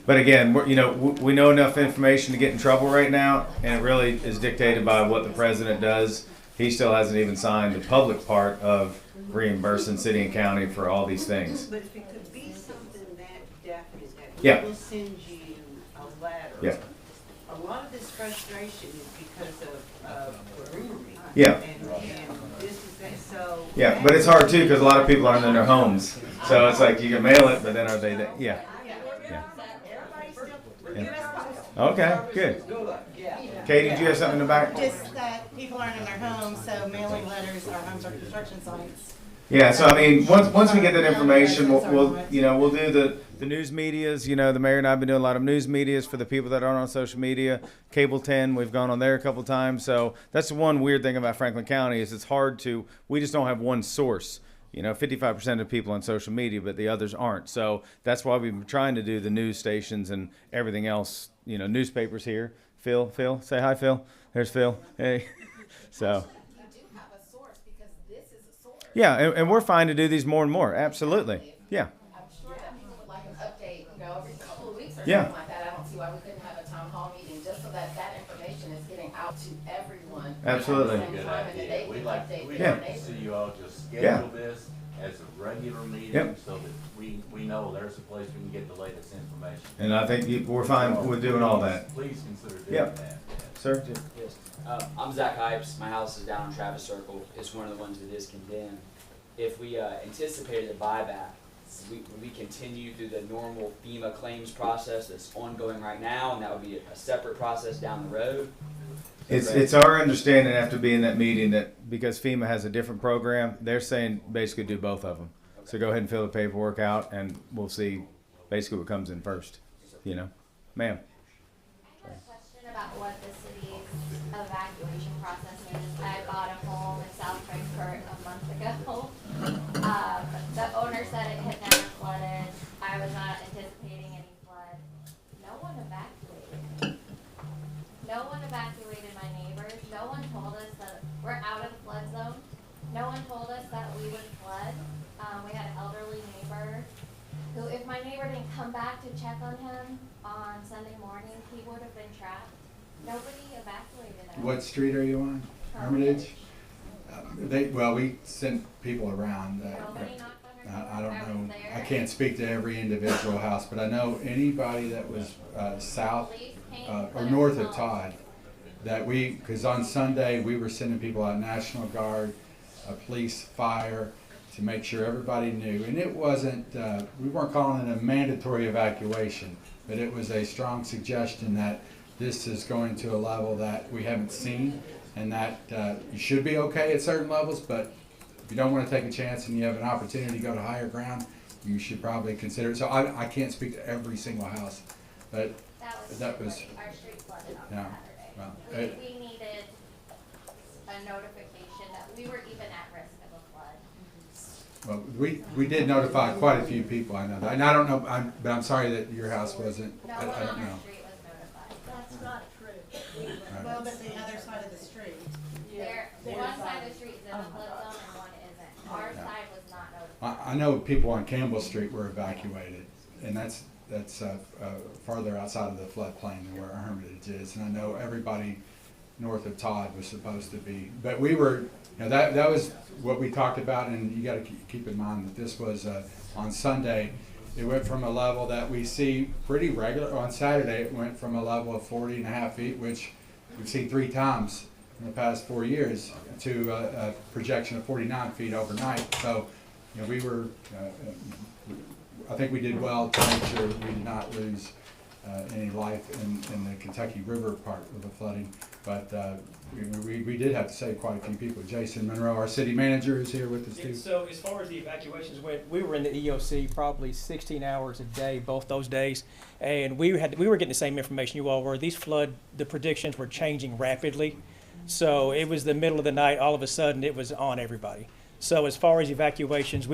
But again, we know enough information to get in trouble right now, and it really is dictated by what the president does. He still hasn't even signed the public part of reimbursing city and county for all these things. But if it could be something that definite, that Yeah. we'll send you a letter. Yeah. A lot of this frustration is because of brewery. Yeah. And this is that, so. Yeah, but it's hard too because a lot of people aren't in their homes. So it's like you can mail it, but then are they there? Yeah. Okay, good. Katie, did you have something in the back? Just that people aren't in their homes, so mailing letters, our homes are construction sites. Yeah, so I mean, once we get that information, we'll do the news medias. The mayor and I have been doing a lot of news medias for the people that aren't on social media. Cable 10, we've gone on there a couple times. So that's the one weird thing about Franklin County is it's hard to. We just don't have one source. 55% of people on social media, but the others aren't. So that's why we've been trying to do the news stations and everything else. Newspapers here. Phil, say hi, Phil. There's Phil. Hey. So. You do have a source because this is a source. Yeah, and we're fine to do these more and more. Absolutely. Yeah. I'm sure that people would like an update, every couple of weeks or Yeah. something like that. I don't see why we couldn't have a town hall meeting just so that information is getting out to everyone. Absolutely. At the same time, and that they can update We'd their like to see neighbors. you all just Yeah. schedule this as a regular meeting Yep. so that we know there's a place we can get the latest information. And I think we're fine with doing all that. Please consider doing Yep. that. Sir? Yes. I'm Zach Hypes. My house is down on Travis Circle. It's one of the ones that is condemned. If we anticipated a buyback, we continue through the normal FEMA claims process that's ongoing right now, and that would be a separate process down the road. It's our understanding after being at that meeting that because FEMA has a different program, they're saying basically do both of them. So go ahead and fill the paperwork out, and we'll see basically what comes in first. Ma'am. I have a question about what the city's evacuation process is. I bought a home in South Frankfort a month ago. The owner said it had never flooded. I was not anticipating any flood. No one evacuated. No one evacuated my neighbors. No one told us that we're out of the flood zone. No one told us that we would flood. We had an elderly neighbor who, if my neighbor didn't come back to check on him on Sunday morning, he would have been trapped. Nobody evacuated us. What street are you on? Hermitage? We sent people around. Nobody knocked on your door. I don't was know. there. I can't speak to every individual house, but I know anybody that was south Police came, or put us north of on. Todd, because on Sunday we were sending people out, National Guard, police, fire, to make sure everybody knew. And it wasn't, we weren't calling it a mandatory evacuation, but it was a strong suggestion that this is going to a level that we haven't seen, and that you should be okay at certain levels, but if you don't want to take a chance and you have an opportunity to go to higher ground, you should probably consider it. So I can't speak to every single house, but that was Our street flooded on yeah. Saturday. Well, We needed a notification that we were even at risk of a flood. well, we did notify quite a few people. I know that, and I don't know. But I'm sorry that your house wasn't. No I one don't on our know. street was notified. That's not true. Well, but the other side of the street. One side of the street is in the flood zone and one isn't. Our side was not notified. I know people on Campbell Street were evacuated, and that's that's farther outside of the floodplain than where our Hermitage is. And I know everybody north of Todd was supposed to be, but we were, that was what we talked about, and you gotta keep in mind that this was on Sunday. It went from a level that we see pretty regular. On Saturday, it went from a level of 40.5 feet, which we've seen 3 times in the past 4 years, to a projection of 49 feet overnight. So, we were, I think we did well to make sure we did not lose any life in the Kentucky River part of the flooding. But we did have to save quite a few people. Jason Monroe, our city manager, is here with us too. So as far as the evacuations went, we were in the EOC probably 16 hours a day, both those days. And we were getting the same information you all were. The predictions were changing rapidly. So it was the middle of the night, all of a sudden it was on everybody. So as far as evacuations,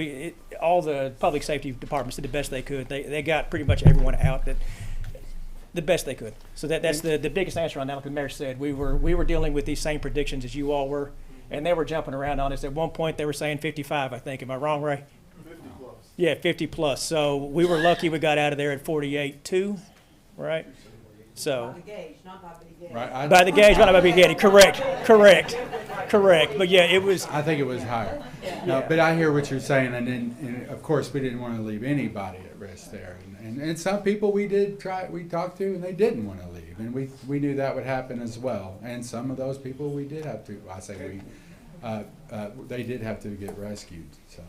all the public safety departments did the best they could. They got pretty much everyone out the best they could. So that's the biggest answer on that. Like the mayor said, we were dealing with these same predictions as you all were, and they were jumping around on us. At one point they were saying 55, I think. Am I wrong, Ray? 50 plus. Yeah, 50 plus. So we were lucky we got out of there at 48.2, right? So. By the gauge, not by the gauge. Right. By the gauge, not by the gauge. Correct. But yeah, it was. I think it was higher. No, but I hear what you're saying, and of course we didn't want to leave anybody at risk there. And some people we talked to, and they didn't want to leave, and we knew that would happen as well. And some of those people we did have to. They did have to get rescued. So.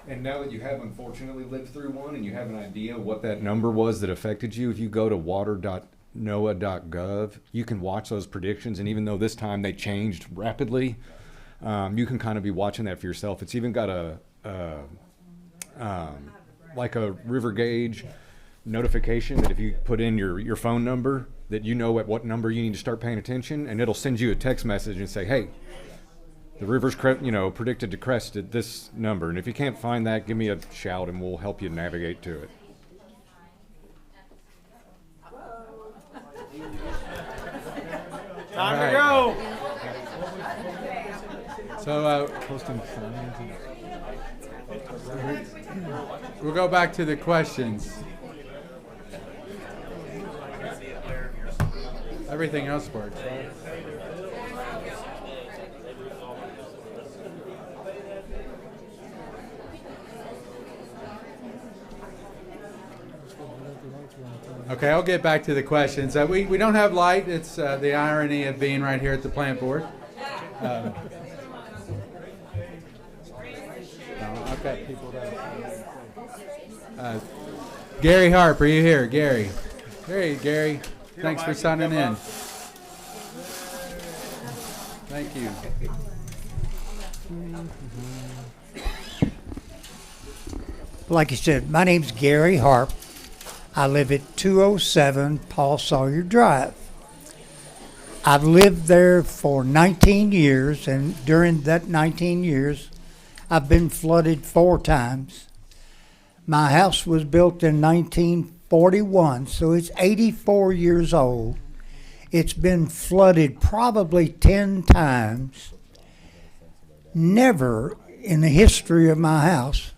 And now that you have unfortunately lived through one, and you have an idea what that number was that affected you, if you go to water.noaa.gov, you can watch those predictions. And even though this time they changed rapidly, you can kind of be watching that for yourself. It's even got like a river gauge notification that if you put in your phone number, that you know at what number you need to start paying attention, and it'll send you a text message and say, hey, the river's predicted to crest at this number. And if you can't find that, give me a shout and we'll help you navigate to it. Time to go. So we'll go back to the questions. Everything else works, right? Okay, I'll get back to the questions. We don't have light. It's the irony of being right here at the plant board. I've got people that. Gary Harp, are you here? Gary. Hey, Gary. Thanks for signing in. Thank you. Like you said, my name's Gary Harp. I live at 207 Paul Sawyer Drive. I've lived there for 19 years, and during that 19 years, I've been flooded 4 times. My house was built in 1941, so it's 84 years old. It's been flooded probably 10 times. Never in the history of my house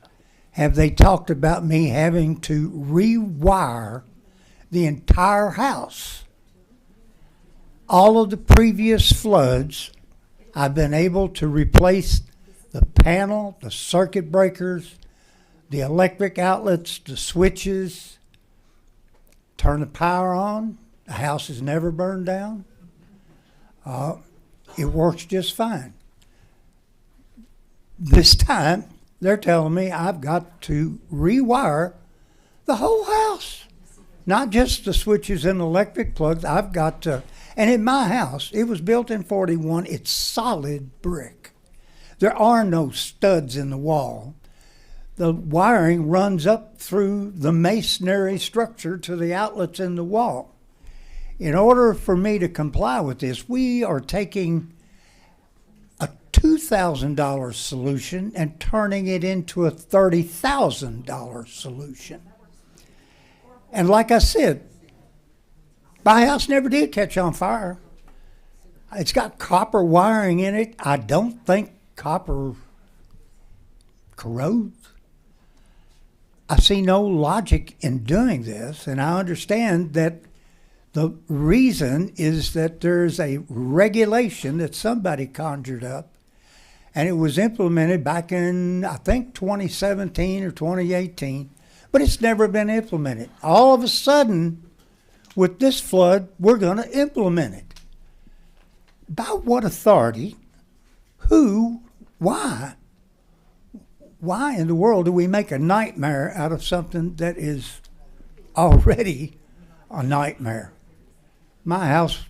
have they talked about me having to rewire the entire house. All of the previous floods, I've been able to replace the panel, the circuit breakers, the electric outlets, the switches, turn the power on. The house has never burned down. It works just fine. This time, they're telling me I've got to rewire the whole house. Not just the switches and electric plugs. I've got to, and in my house, it was built in 41, it's solid brick. There are no studs in the wall. The wiring runs up through the masonry structure to the outlets in the wall. In order for me to comply with this, we are taking a $2,000 solution and turning it into a $30,000 solution. And like I said, my house never did catch on fire. It's got copper wiring in it. I don't think copper corrodes. I see no logic in doing this, and I understand that the reason is that there's a regulation that somebody conjured up, and it was implemented back in, I think, 2017 or 2018, but it's never been implemented. All of a sudden, with this flood, we're going to implement it. By what authority? Who? Why? Why in the world do we make a nightmare out of something that is already a nightmare? My house,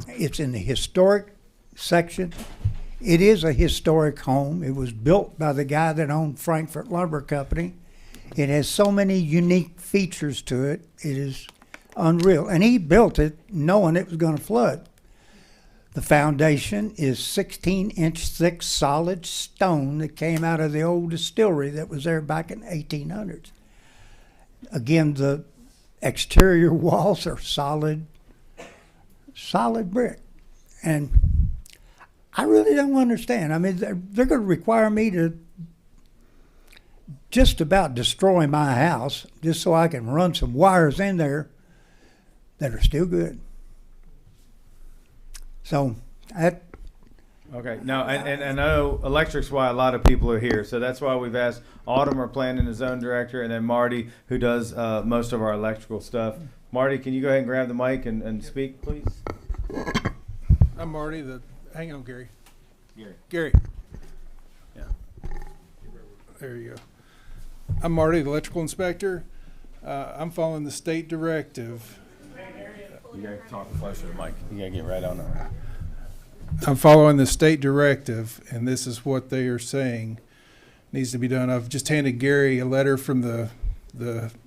it's in the historic section. It is a historic home. It was built by the guy that owned Frankfurt Lumber Company. It has so many unique features to it. It is unreal. And he built it knowing it was going to flood. The foundation is 16-inch thick solid stone that came out of the old distillery that was there back in the 1800s. Again, the exterior walls are solid brick. And I really don't understand. I mean, they're going to require me to just about destroy my house just so I can run some wires in there that are still good. So that. Okay, no, and I know electric's why a lot of people are here, so that's why we've asked Autumn, our planning and zone director, and then Marty, who does most of our electrical stuff. Marty, can you go ahead and grab the mic and speak, please? I'm Marty. Hang on, Gary. Gary. Yeah. There you go. I'm Marty, the electrical inspector. I'm following the state directive. You gotta talk closer to the mic. You gotta get right on it. I'm following the state directive, and this is what they are saying needs to be done. I've just handed Gary a letter from the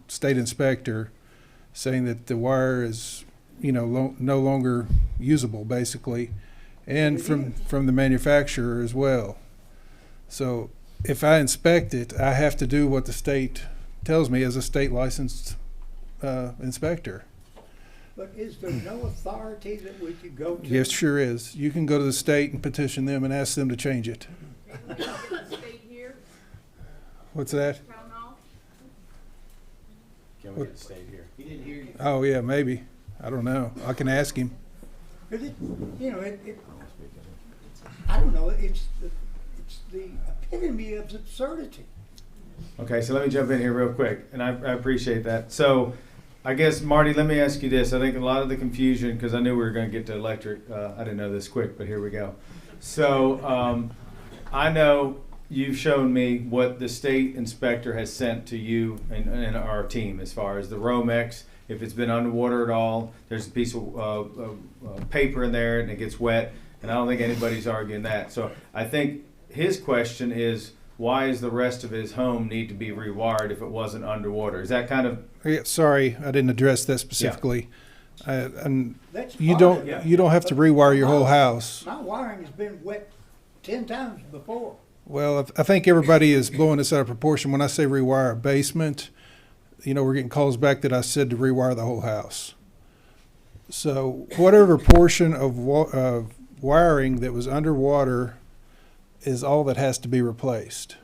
state inspector saying that the wire is, no longer usable, basically, and from the manufacturer as well. So if I inspect it, I have to do what the state tells me as a state licensed inspector. But is there no authority that we could go to? Yes, sure is. You can go to the state and petition them and ask them to change it. What's that? Can we get the state here? He didn't hear you. Oh, yeah, maybe. I don't know. I can ask him. I don't know. It's the epitome of absurdity. Okay, so let me jump in here real quick, and I appreciate that. So I guess, Marty, let me ask you this. I think a lot of the confusion, because I knew we were going to get to electric, I didn't know this quick, but here we go. So I know you've shown me what the state inspector has sent to you and our team as far as the Romex. If it's been underwater at all, there's a piece of paper in there and it gets wet, and I don't think anybody's arguing that. So I think his question is, why is the rest of his home need to be rewired if it wasn't underwater? Is that kind of... Yeah, sorry, I didn't address that specifically. Yeah. And That's you fine. don't have to rewire your whole house. My wiring has been wet 10 times before. Well, I think everybody is blowing this out of proportion. When I say rewire a basement, we're getting calls back that I said to rewire the whole house. So whatever portion of wiring that was underwater is all that has to be replaced.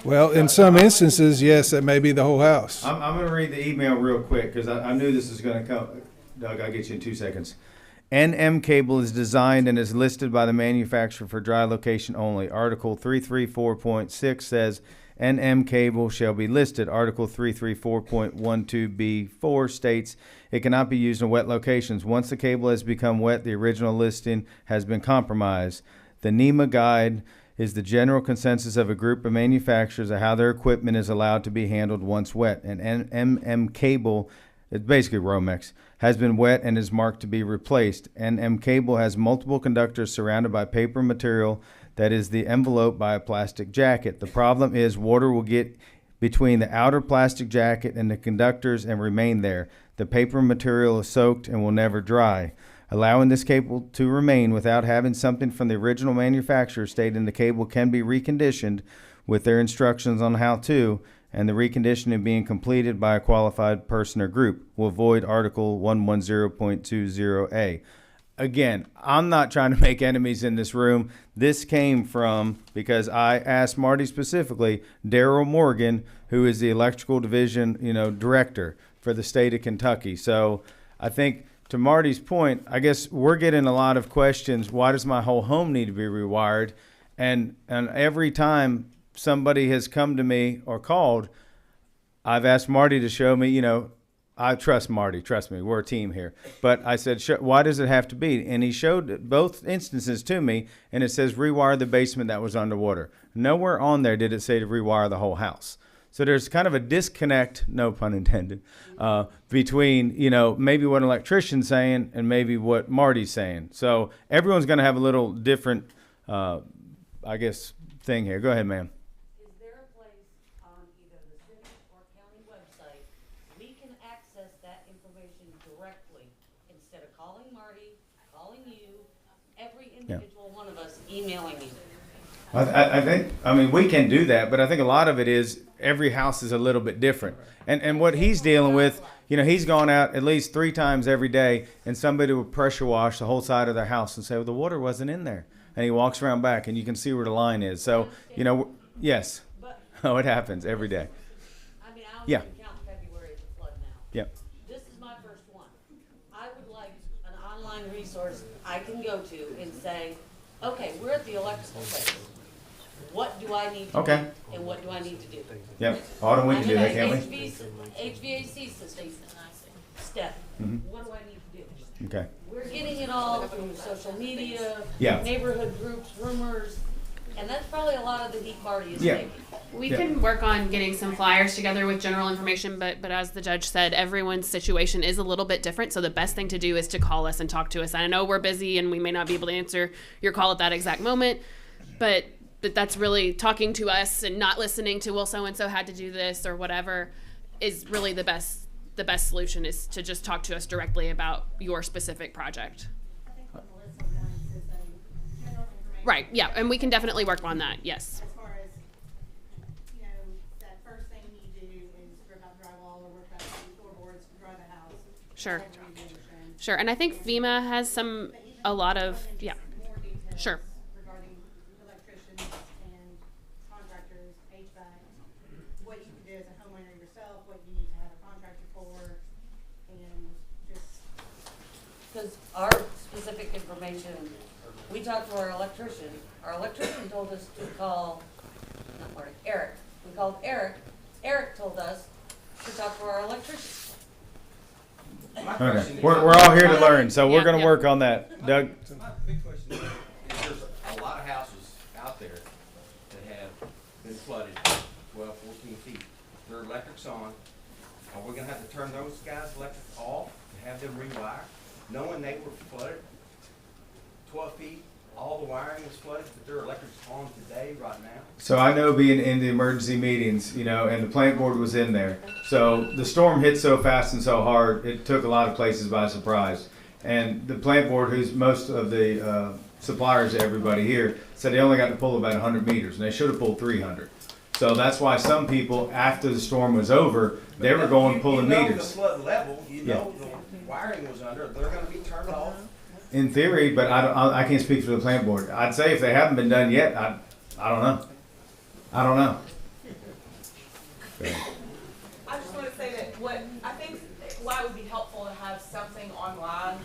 Well, in some instances, yes, that may be the whole house. I'm going to read the email real quick because I knew this was going to come. Doug, I'll get you in 2 seconds. NM cable is designed and is listed by the manufacturer for dry location only. Article 334.6 says NM cable shall be listed. Article 334.12B4 states it cannot be used in wet locations. Once the cable has become wet, the original listing has been compromised. The NEMA guide is the general consensus of a group of manufacturers of how their equipment is allowed to be handled once wet. And NM cable, it's basically Romex, has been wet and is marked to be replaced. NM cable has multiple conductors surrounded by paper material that is the envelope by a plastic jacket. The problem is water will get between the outer plastic jacket and the conductors and remain there. The paper material is soaked and will never dry. Allowing this cable to remain without having something from the original manufacturer stating the cable can be reconditioned with their instructions on how to, and the reconditioning being completed by a qualified person or group will void Article 110.20A. again, I'm not trying to make enemies in this room. This came from, because I asked Marty specifically, Daryl Morgan, who is the electrical division, director for the state of Kentucky. So I think to Marty's point, I guess we're getting a lot of questions. Why does my whole home need to be rewired? And every time somebody has come to me or called, I've asked Marty to show me, I trust Marty, trust me, we're a team here. But I said, why does it have to be? And he showed both instances to me, and it says rewire the basement that was underwater. Nowhere on there did it say to rewire the whole house. So there's kind of a disconnect, no pun intended, between, maybe what an electrician's saying and maybe what Marty's saying. So everyone's going to have a little different, I guess, thing here. Go ahead, ma'am. Is there a place on either the city or county website we can access that information directly instead of calling Marty, calling you, every individual one of us emailing you? I think, we can do that, but I think a lot of it is every house is a little bit different. And what he's dealing with, he's gone out at least 3 times every day, and somebody would pressure wash the whole side of their house and say, well, the water wasn't in there. And he walks around back, and you can see where the line is. So, yes. Oh, it happens every day. I don't Yeah. even count February as a flood now. Yep. This is my first one. I would like an online resource I can go to and say, okay, we're at the electrical place. What do I need to Okay. do? And what do I need to do? Yep. Autumn, we can do that, can't we? HVAC system. Step. Mhm. What do I need to do? Okay. We're getting it all through social media, Yeah. neighborhood groups, rumors, and that's probably a lot of the heat Marty is Yeah. taking. We Yeah. can work on getting some flyers together with general information, but as the judge said, everyone's situation is a little bit different. So the best thing to do is to call us and talk to us. I know we're busy and we may not be able to answer your call at that exact moment, but that's really talking to us and not listening to, well, so-and-so had to do this or whatever, is really the best solution, is to just talk to us directly about your specific project. Right, yeah, and we can definitely work on that, yes. As far as, that first thing you do is rip out drywall or rip out the floorboards, dry the house. Sure. Sure, and I think FEMA has a lot of, yeah, sure. Regarding electricians and contractors, HVAC, what you can do as a homeowner yourself, what you need to have a contractor for, and just. Because our specific information, we talked to our electrician. Our electrician told us to call, not Marty, Eric. We called Eric. Eric told us to talk to our electrician. Okay. We're all here to learn, so we're going to work on that. Doug? My big question is there's a lot of houses out there that have been flooded 12, 14 feet. Their electric's on. Are we gonna have to turn those guys' electric off to have them rewire, knowing they were flooded 12 feet? All the wiring was flooded, but their electric's on today, right now? So I know being in the emergency meetings, and the plant board was in there. So the storm hit so fast and so hard, it took a lot of places by surprise. And the plant board, who's most of the suppliers to everybody here, said they only got to pull about 100 meters, and they should have pulled 300. So that's why some people, after the storm was over, they were going pulling meters. You know the flood level, you know the wiring was under, they're gonna be turned off. In theory, but I can't speak for the plant board. I'd say if they haven't been done yet, I don't know. I don't know. I just want to say that why it would be helpful to have something online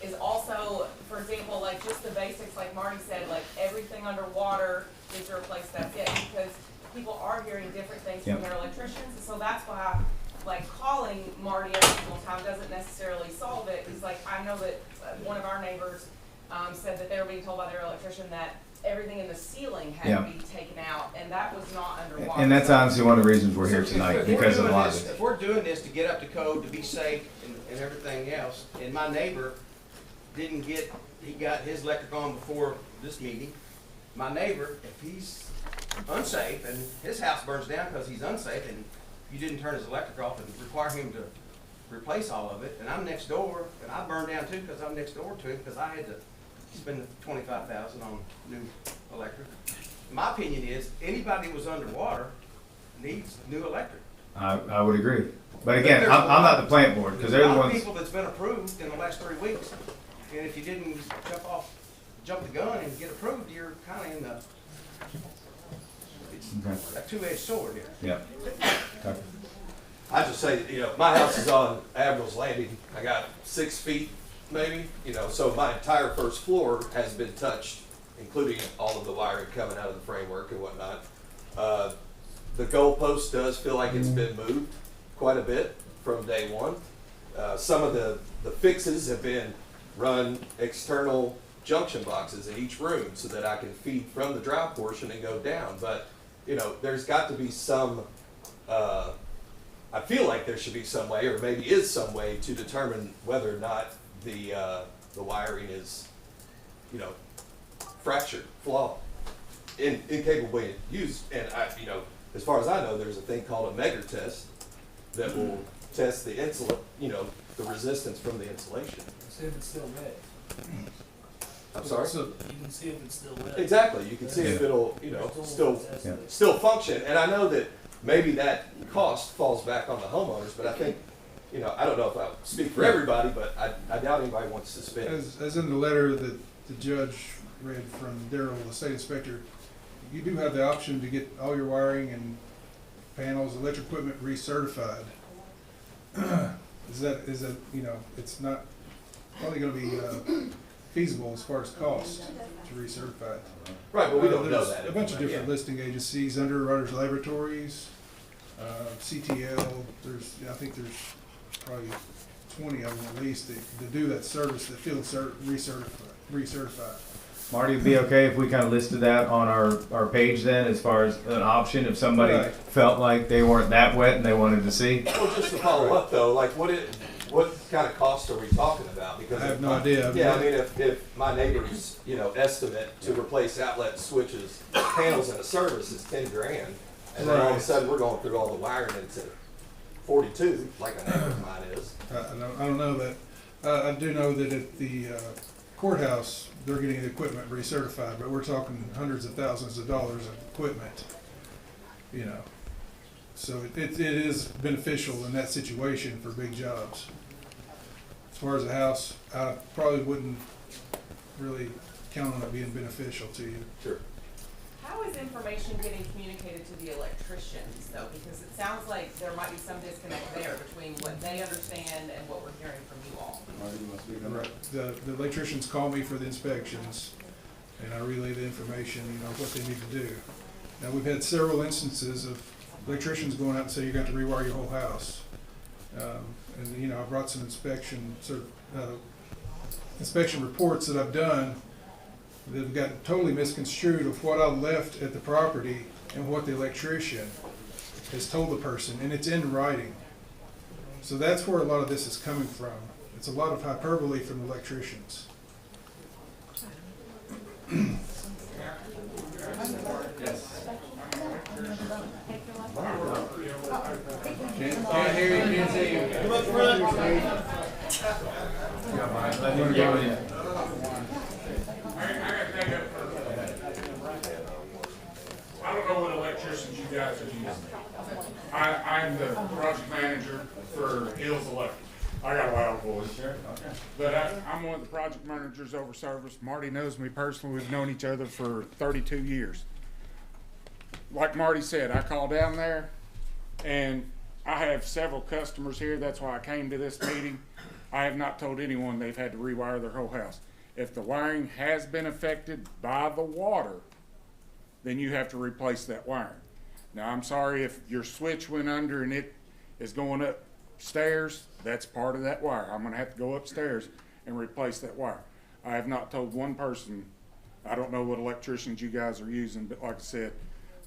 is also, for example, like just the basics, like Marty said, like everything underwater needs to replace, that's it, because people are hearing different things from their electricians, and so that's why, like, calling Marty every single time doesn't necessarily solve it. Because, like, I know that one of our neighbors said that they were being told by their electrician that everything in the ceiling had to be taken out, and that was not underwater. And that's honestly one of the reasons we're here tonight, because of a lot of it. If we're doing this to get up to code, to be safe and everything else, and my neighbor he got his electric on before this meeting. My neighbor, if he's unsafe and his house burns down because he's unsafe and you didn't turn his electric off and require him to replace all of it, and I'm next door, and I burned down too because I'm next door to him because I had to spend $25,000 on new electric. My opinion is anybody who was underwater needs new electric. I would agree. But again, I'm not the plant board, because they're the There's a lot ones. of people that's been approved in the last 3 weeks and if you didn't jump the gun and get approved, you're kind of in the, it's a two-edged sword here. Yeah. I just say, you know, my house is on Admiral's Landing. I got 6 feet maybe, you know, so my entire first floor has been touched, including all of the wiring coming out of the framework and whatnot. The goalpost does feel like it's been moved quite a bit from day one. Some of the fixes have been run external junction boxes in each room so that I can feed from the dry portion and go down. But, you know, there's got to be some, I feel like there should be some way, or maybe is some way, to determine whether or not the wiring is, you know, fractured, flawed, incapable of use. And you know, as far as I know, there's a thing called a Megger test that will test the you know, the resistance from the insulation. See if it's still wet. I'm sorry? So you can see if it's still wet. Exactly. You can see if it'll, you know, still function. And I know that maybe that cost falls back on the homeowners, but I think, you know, I don't know if I speak for everybody, but I doubt anybody wants to spend. As in the letter that the judge read from Daryl, the state inspector, you do have the option to get all your wiring and panels, electric equipment recertified. Is that, you know, it's not probably going to be feasible as far as cost to recertify it. Right, but we don't know There's that. a bunch of different Yeah. listing agencies, Underwriters Laboratories, CTL. I think there's probably 20 of them at least that do that service, that field recertified. Marty, it'd be okay if we kind of listed that on our page then, as far as an option, if somebody Right. felt like they weren't that wet and they wanted to see? Well, just to follow up though, like what kind of cost are we talking about? Because I have no idea. Yeah, I mean, if my neighbor's, you know, estimate to replace outlet switches, panels and a service is 10 grand, and then all of a Right. sudden we're going through all the wiring and it's at 42, like a neighbor of mine is. I don't know that. I do know that at the courthouse, they're getting the equipment recertified, but we're talking hundreds of thousands of dollars of equipment, you know. So it is beneficial in that situation for big jobs. As far as the house, I probably wouldn't really count on it being beneficial to you. Sure. How is information getting communicated to the electricians though? Because it sounds like there might be some disconnect there between what they understand and what we're hearing from you all. Right. The electricians call me for the inspections, and I relay the information, you know, what they need to do. Now, we've had several instances of electricians going out and saying, you're going to have to rewire your whole house. And, you know, I brought some inspection reports that I've done that have gotten totally misconstrued of what I left at the property and what the electrician has told the person, and it's in writing. So that's where a lot of this is coming from. It's a lot of hyperbole from electricians. Can't hear you, can't see you. Come up front. Let him go in. I don't know what electricians you guys are using. I'm the project manager for Hills Electric. I got a loud voice. But I'm one of the project managers over service. Marty knows me personally. We've known each other for 32 years. Like Marty said, I call down there and I have several customers here. That's why I came to this meeting. I have not told anyone they've had to rewire their whole house. If the wiring has been affected by the water, then you have to replace that wiring. Now, I'm sorry if your switch went under and it is going upstairs, that's part of that wire. I'm gonna have to go upstairs and replace that wire. I have not told one person. I don't know what electricians you guys are using, but like I said,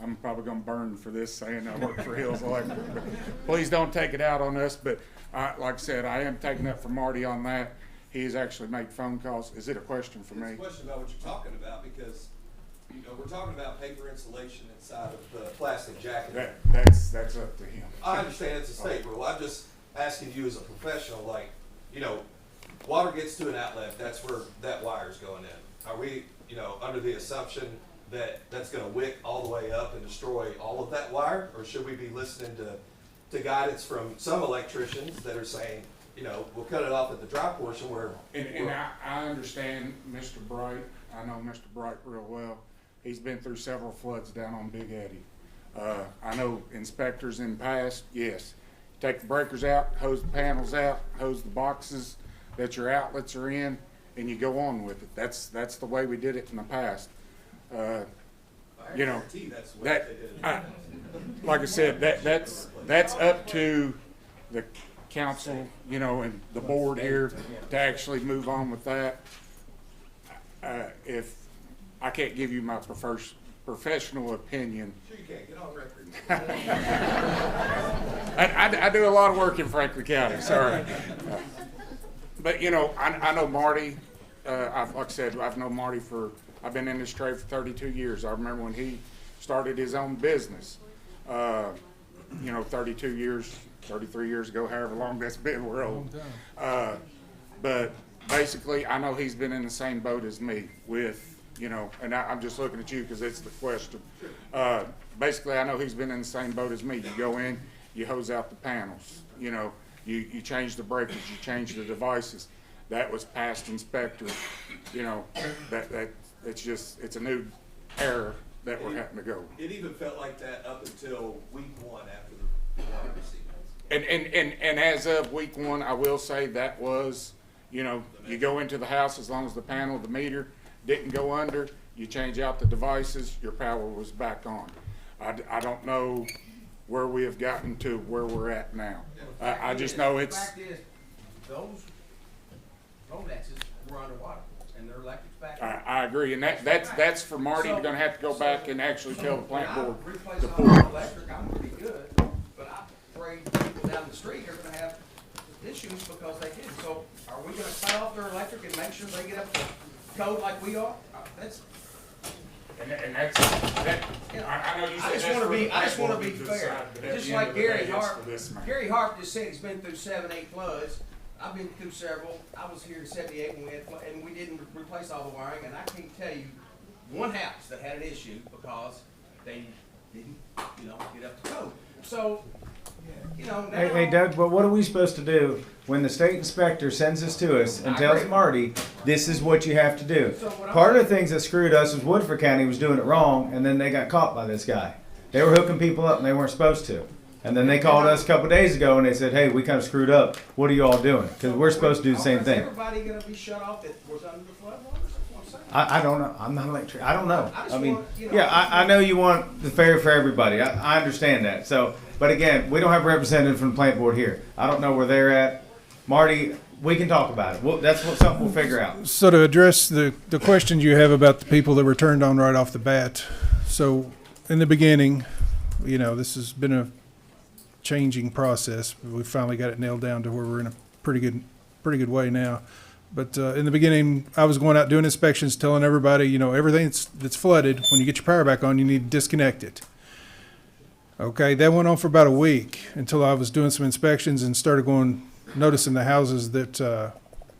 I'm probably gonna burn for this saying I work for Hills Electric. But please don't take it out on us, but like I said, I am taking up for Marty on that. He's actually made phone calls. Is it a question for me? It's a question about what you're talking about, because, you know, we're talking about paper insulation inside of the plastic jacket. That's up to him. I understand it's a state rule. I'm just asking you as a professional, like, you know, water gets to an outlet, that's where that wire's going in. Are we, you know, under the assumption that that's gonna wick all the way up and destroy all of that wire? Or should we be listening to guidance from some electricians that are saying, you know, we'll cut it off at the dry portion where. And I understand Mr. Bright. I know Mr. Bright real well. He's been through several floods down on Big Eddy. I know inspectors in the past, yes, take the breakers out, hose the panels out, hose the boxes that your outlets are in, and you go on with it. That's the way we did it in the past. You know, that, like I said, that's up to the council, you know, and the board here to actually move on with that. If I can't give you my professional opinion. Sure you can, get on record. I do a lot of work in Franklin County, sorry. But, you know, I know Marty, like I said, I've known Marty I've been in this trade for 32 years. I remember when he started his own business, you know, 32 years, 33 years ago, however long that's been, we're old. But basically, I know he's been in the same boat as me with, you know, and I'm just looking at you because it's the question. Basically, I know he's been in the same boat as me. You go in, you hose out the panels, you know, you change the breakers, you change the devices. That was past inspector, you know, it's a new era that we're having to go. It even felt like that up until week 1 after the water receipt. And as of week 1, I will say that was, you know, you go into the house as long as the panel, the meter didn't go under, you change out the devices, your power was back on. I don't know where we have gotten to where we're at now. I just know it's. The fact is, those Rolexes were underwater and their electric's back. I agree, and that's for Marty. You're gonna have to go back and actually tell the plant board Replace to all pull. our electric, I'm pretty good, but I'm afraid people down the street are gonna have issues because they did. So are we gonna cut off their electric and make sure they get up to code like we are? That's. And that's that. I know you said I just wanna be fair. Just like Gary Harp. Harp. Gary Harp just said he's been through 7, 8 floods. I've been through several. I was here in '78 when we had, and we didn't replace all the wiring, and I can't tell you one house that had an issue because they didn't, you know, get up to code. So, you know, now, Hey Doug, but what are we supposed to do when the state inspector sends this to us and I tells agree. Marty, this is what you have to do? So what I'm Part of the saying- things that screwed us was Woodford County was doing it wrong, and then they got caught by this guy. They were hooking people up and they weren't supposed to. And then they called us a couple days ago and they said, hey, we kind of screwed up. What are you all doing? Because we're supposed to do the same Is thing. everybody gonna be shut off that was under the flood waters? That's what I'm saying. I don't know. I'm not an electrician. I don't know. I just I mean, want, you know, yeah, I know you want the fair for everybody. I understand that. So, but again, we don't have a representative from the plant board here. I don't know where they're at. Marty, we can talk about it. That's something we'll figure out. So to address the questions you have about the people that were turned on right off the bat. So in the beginning, you know, this has been a changing process. We finally got it nailed down to where we're in a pretty good way now. But in the beginning, I was going out doing inspections, telling everybody, you know, everything that's flooded, when you get your power back on, you need to disconnect it. Okay, that went on for about a week until I was doing some inspections and started noticing the houses that,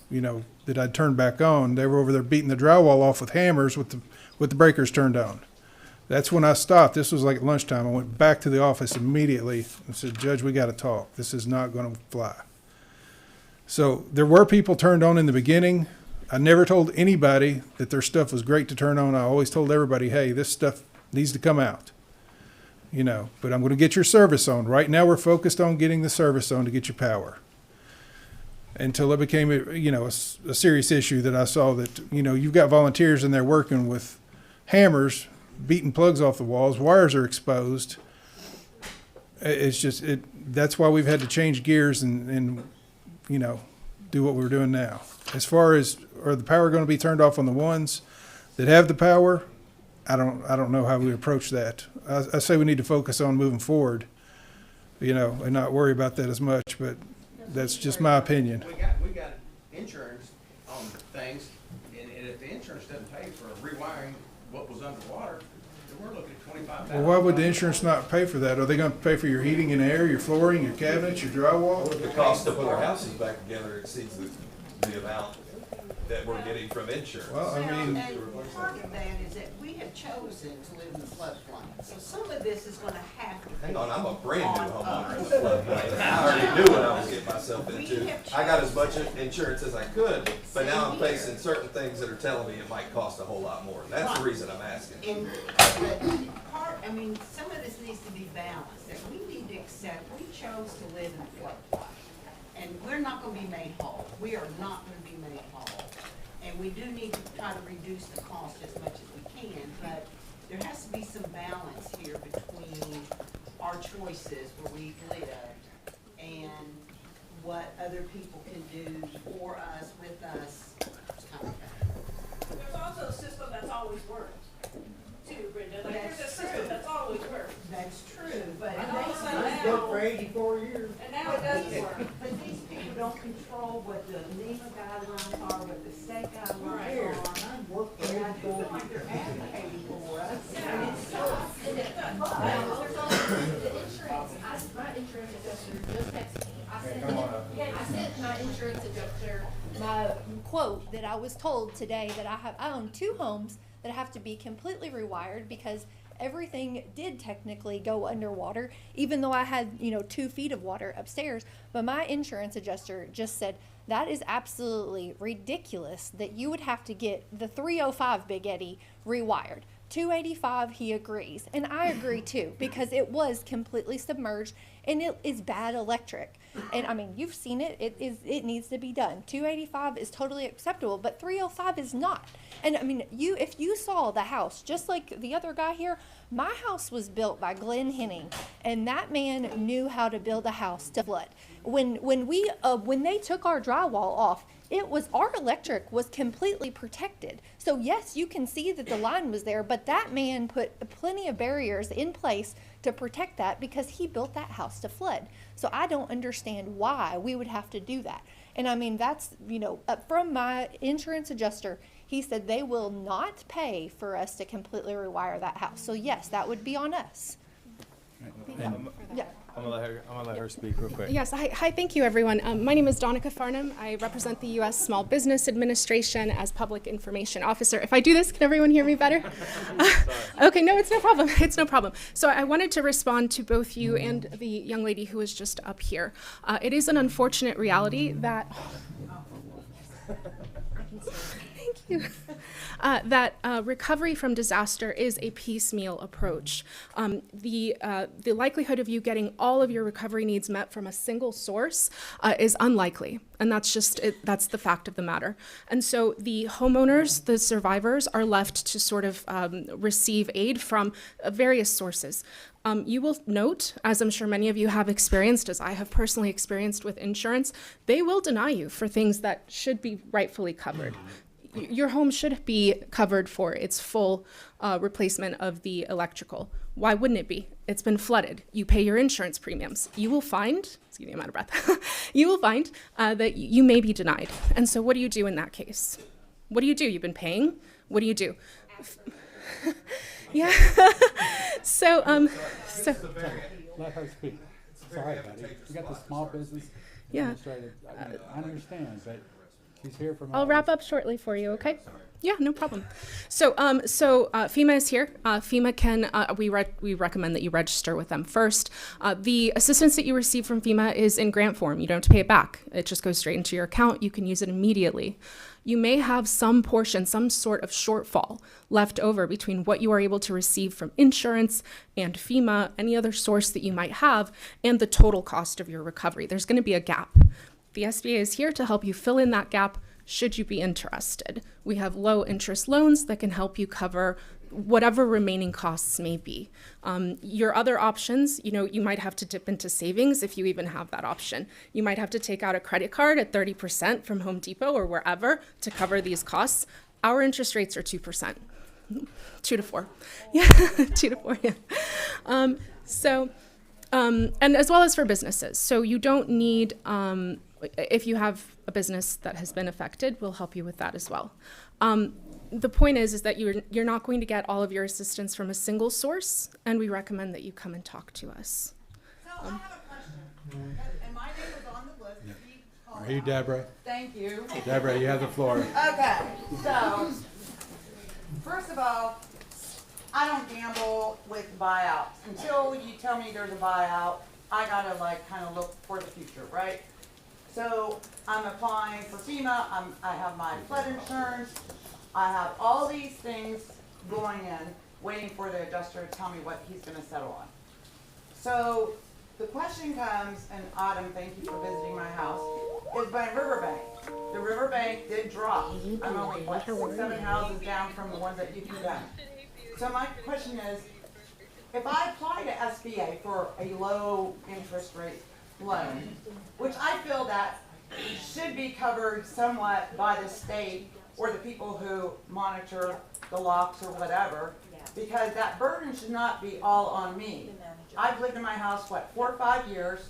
you know, that I'd turned back on. They were over there beating the drywall off with hammers with the breakers turned on. That's when I stopped. This was like lunchtime. I went back to the office immediately and said, Judge, we got to talk. This is not going to fly. So there were people turned on in the beginning. I never told anybody that their stuff was great to turn on. I always told everybody, hey, this stuff needs to come out. You know, but I'm going to get your service on. Right now we're focused on getting the service on to get your power. Until it became, a serious issue that I saw that, you know, you've got volunteers in there working with hammers, beating plugs off the walls, wires are exposed. It's just, that's why we've had to change gears and you know, do what we're doing now. As far as, are the power going to be turned off on the ones that have the power? I don't know how we approach that. I say we need to focus on moving forward, you know, and not worry about that as much, but that's just my opinion. We got insurance on things, and if the insurance doesn't pay for rewiring what was underwater, then we're looking at $25,000. Well, why would the insurance not pay for that? Are they going to pay for your heating and air, your flooring, your cabinets, your drywall? The cost to put our houses back together exceeds the amount that we're getting from insurance. Well, I mean, And part of that is that we have chosen to live in the floodplain, so some of this is gonna have to be. Hang on, I'm a brand new on homeowner in us. the floodplain. I already knew what I was getting myself into. I got as much insurance as I could, but now I'm facing certain things that are telling me it might cost a whole lot more. That's the reason I'm asking. And, but part, I mean, some of this needs to be balanced, that we need to accept, we chose to live in a floodplain. And we're not gonna be made whole, we are not gonna be made whole. And we do need to try to reduce the cost as much as we can, but there has to be some balance here between our choices where we live and what other people can do for us, with us, kind of thing. There's also a system that's always worked, too, Brenda. Like, there's a That's system true. that's always worked. That's true, but And all of a sudden they now- for 84 years. And now it doesn't work. But these people don't control what the NEMA guidelines are, what the state guidelines Right. are. And I do feel like they're advocating for us. And it's tough. My insurance adjuster just texted me. I sent my insurance adjuster my quote that I was told today that I own 2 homes that have to be completely rewired because everything did technically go underwater, even though I had, 2 feet of water upstairs. But my insurance adjuster just said, that is absolutely ridiculous that you would have to get the 305 Big Eddy rewired. 285, he agrees. And I agree too, because it was completely submerged and it is bad electric. And I mean, you've seen it, it needs to be done. 285 is totally acceptable, but 305 is not. And I mean, if you saw the house, just like the other guy here, my house was built by Glenn Henning, and that man knew how to build a house to flood. When they took our drywall off, our electric was completely protected. So yes, you can see that the line was there, but that man put plenty of barriers in place to protect that because he built that house to flood. So I don't understand why we would have to do that. And I mean, that's, from my insurance adjuster, he said they will not pay for us to completely rewire that house. So yes, that would be on us. Yeah. I'm gonna let her speak real quick. Yes, hi, thank you, everyone. My name is Donica Farnham. I represent the U.S. Small Business Administration as Public Information Officer. If I do this, can everyone hear me better? Okay, no, it's no problem. It's no problem. So I wanted to respond to both you and the young lady who was just up here. It is an unfortunate reality that... Thank you. That recovery from disaster is a piecemeal approach. The likelihood of you getting all of your recovery needs met from a single source is unlikely, and that's that's the fact of the matter. And so the homeowners, the survivors, are left to sort of receive aid from various sources. You will note, as I'm sure many of you have experienced, as I have personally experienced with insurance, they will deny you for things that should be rightfully covered. Your home should be covered for its full replacement of the electrical. Why wouldn't it be? It's been flooded. You pay your insurance premiums. You will find, excuse me, I'm out of breath. You will find that you may be denied. And so what do you do in that case? What do you do? You've been paying. What do you do? Yeah. So. Let her speak. Sorry, buddy. You got the small business administrator. I understand, but she's here from. I'll wrap up shortly for you, okay? Yeah, no problem. So FEMA is here. FEMA can, we recommend that you register with them first. The assistance that you receive from FEMA is in grant form. You don't have to pay it back. It just goes straight into your account. You can use it immediately. You may have some portion, some sort of shortfall left over between what you are able to receive from insurance and FEMA, any other source that you might have, and the total cost of your recovery. There's going to be a gap. The SBA is here to help you fill in that gap should you be interested. We have low interest loans that can help you cover whatever remaining costs may be. Your other options, you might have to dip into savings if you even have that option. You might have to take out a credit card at 30% from Home Depot or wherever to cover these costs. Our interest rates are 2%, 2 to 4. Yeah, 2 to 4, yeah. And as well as for businesses. So you don't need, if you have a business that has been affected, we'll help you with that as well. The point is that you're not going to get all of your assistance from a single source, and we recommend that you come and talk to us. So I have a question, and my name was on the list, 3 Are you Deborah? Thank you. Deborah, you have the floor. Okay, so, first of all, I don't gamble with buyouts. Until you tell me there's a buyout, I gotta like kind of look for the future, right? So I'm applying for FEMA, I have my flood insurance, I have all these things going in, waiting for the adjuster to tell me what he's gonna settle on. So the question comes, and Autumn, thank you for visiting my house, is my riverbank. The riverbank did drop. I'm only, what, 6, 7 houses down from the ones that you can down. So my question is, if I apply to SBA for a low interest rate loan, which I feel that should be covered somewhat by the state or the people who monitor the locks or whatever, because that burden should not be all on me. I've lived in my house, what, 4 or 5 years,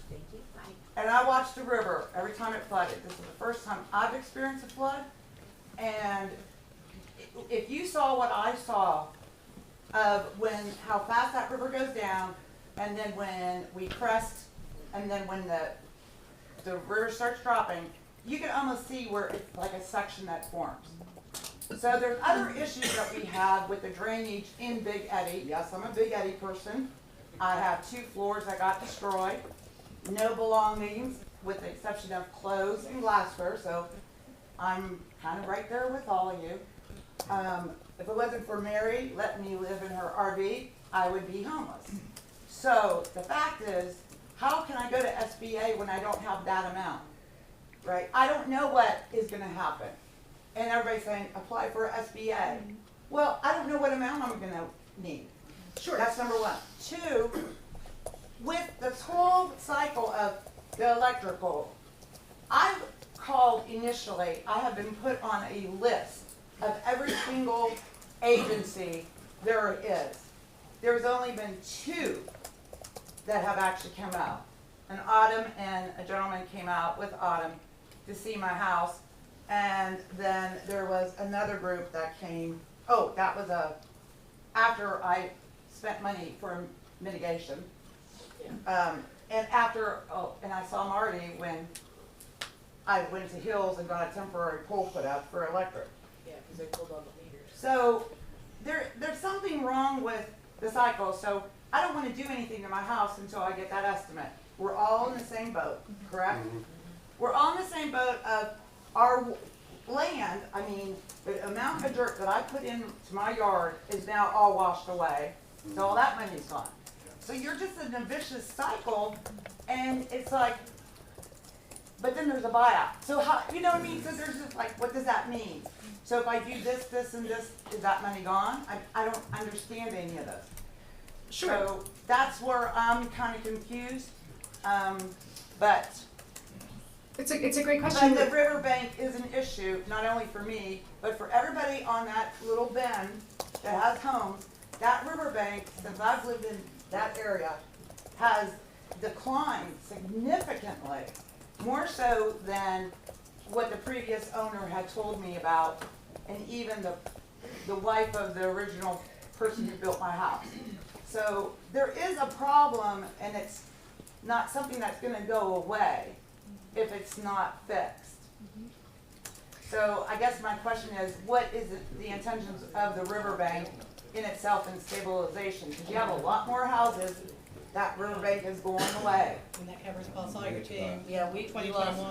and I watched the river every time it flooded. This is the first time I've experienced a flood, and if you saw what I saw of how fast that river goes down, and then when we crest, and then when the river starts dropping, you can almost see where it's like a section that forms. So there's other issues that we have with the drainage in Big Eddy. Yes, I'm a Big Eddy person. I have 2 floors that got destroyed, no belongings with the exception of clothes and glassware, so I'm kind of right there with all of you. If it wasn't for Mary letting me live in her RV, I would be homeless. So the fact is, how can I go to SBA when I don't have that amount, right? I don't know what is going to happen. And everybody's saying, apply for SBA. Well, I don't know what amount I'm going to need. Sure. That's number 1. 2, with this whole cycle of the electrical, I've called initially, I have been put on a list of every single agency there is. There's only been 2 that have actually come out. And Autumn and a gentleman came out with Autumn to see my house. And then there was another group that came, that was after I spent money for mitigation. And and I saw Marty when I went to Hills and got a temporary pole put up for electric. Yeah, because they pulled on the meters. So there's something wrong with the cycle. So I don't want to do anything to my house until I get that estimate. We're all in the same boat, correct? We're all in the same boat of our land. I mean, the amount of dirt that I put into my yard is now all washed away. So all that money's gone. So you're just in a vicious cycle, and it's like, but then there's a buyout. So how, you know what I mean? So there's just like, what does that mean? So if I do this, this, and this, is that money gone? I don't understand any of this. Sure. So that's where I'm kind of confused. But it's a great question. But the riverbank is an issue, not only for me, but for everybody on that little bend that has homes. That riverbank, since I've lived in that area, has declined significantly, more so than what the previous owner had told me about, and even the wife of the original person who built my house. So there is a problem, and it's not something that's going to go away if it's not fixed. So I guess my question is, what is the intentions of the riverbank in itself in stabilization? Because you have a lot more houses, that riverbank is going away. And that covers Paul Sawyer too. Yeah, we lost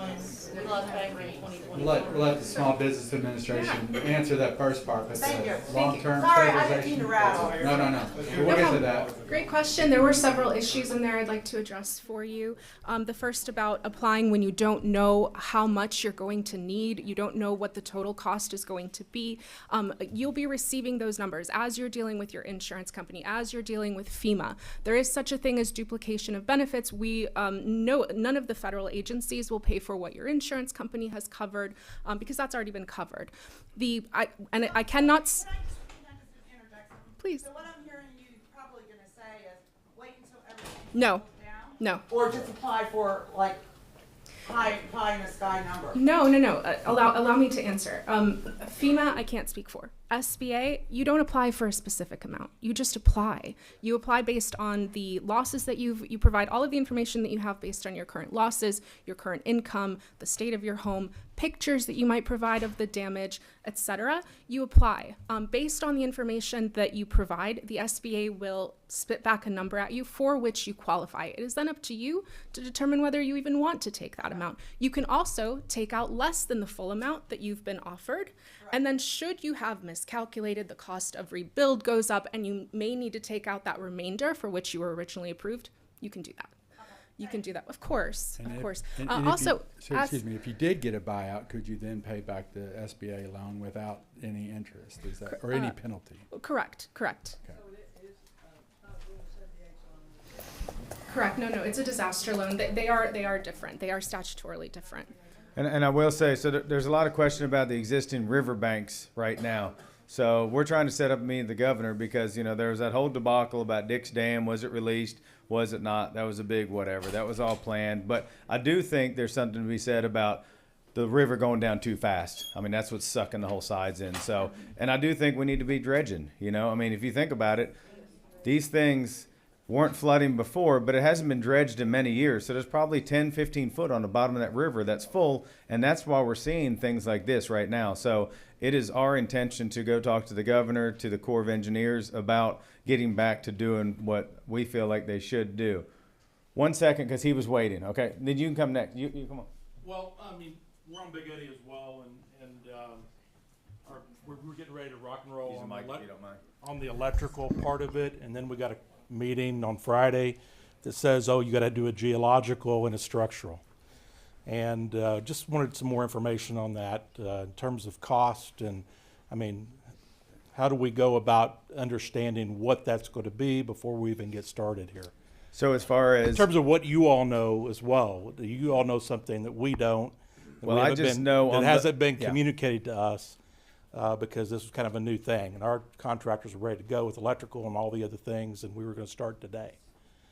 Banger in 2021. Let the Small Business Administration answer that first part, but Thank you. long-term Sorry, I didn't mean stabilization. to rattle. No. We'll get to that. Great question. There were several issues in there I'd like to address for you. The first about applying when you don't know how much you're going to need. You don't know what the total cost is going to be. You'll be receiving those numbers as you're dealing with your insurance company, as you're dealing with FEMA. There is such a thing as duplication of benefits. We know none of the federal agencies will pay for what your insurance company has covered because that's already been covered. I cannot. Please. So what I'm hearing you probably going to say is wait until everything No. goes down? No. Or just apply for like pie in the sky number? No. Allow me to answer. FEMA, I can't speak for. SBA, you don't apply for a specific amount. You just apply. You apply based on the losses that you provide all of the information that you have based on your current losses, your current income, the state of your home, pictures that you might provide of the damage, etc. You apply. Based on the information that you provide, the SBA will spit back a number at you for which you qualify. It is then up to you to determine whether you even want to take that amount. You can also take out less than the full amount that you've been offered. And then should you have miscalculated, the cost of rebuild goes up and you may need to take out that remainder for which you were originally approved, you can do that. You can do that, of course, of course. Also, excuse me, if you did get a buyout, could you then pay back the SBA loan without any interest? Is that, or any penalty? Correct. Okay. Correct. No, it's a disaster loan. They are different. They are statutorily different. And I will say, so there's a lot of question about the existing riverbanks right now. So we're trying to set up a meeting with the governor because, you know, there was that whole debacle about Dick's Dam. Was it released? Was it not? That was a big whatever. That was all planned. But I do think there's something to be said about the river going down too fast. I mean, that's what's sucking the whole sides in. So, and I do think we need to be dredging, you know. I mean, if you think about it, these things weren't flooding before, but it hasn't been dredged in many years. So there's probably 10, 15 foot on the bottom of that river that's full. And that's why we're seeing things like this right now. So it is our intention to go talk to the governor, to the Corps of Engineers about getting back to doing what we feel like they should do. 1 second, because he was waiting. Okay, then you can come next. You come on. Well, I mean, we're on Big Eddy as well, and we're getting ready to rock and roll on the electrical part of it, and then we got a meeting on Friday that says, oh, you got to do a geological and a structural. And just wanted some more information on that in terms of cost. And I mean, how do we go about understanding what that's going to be before we even get started here? So as far as in terms of what you all know as well, do you all know something that we don't? Well, I just know that hasn't been communicated to us because this was kind of a new thing, and our contractors were ready to go with electrical and all the other things, and we were going to start today.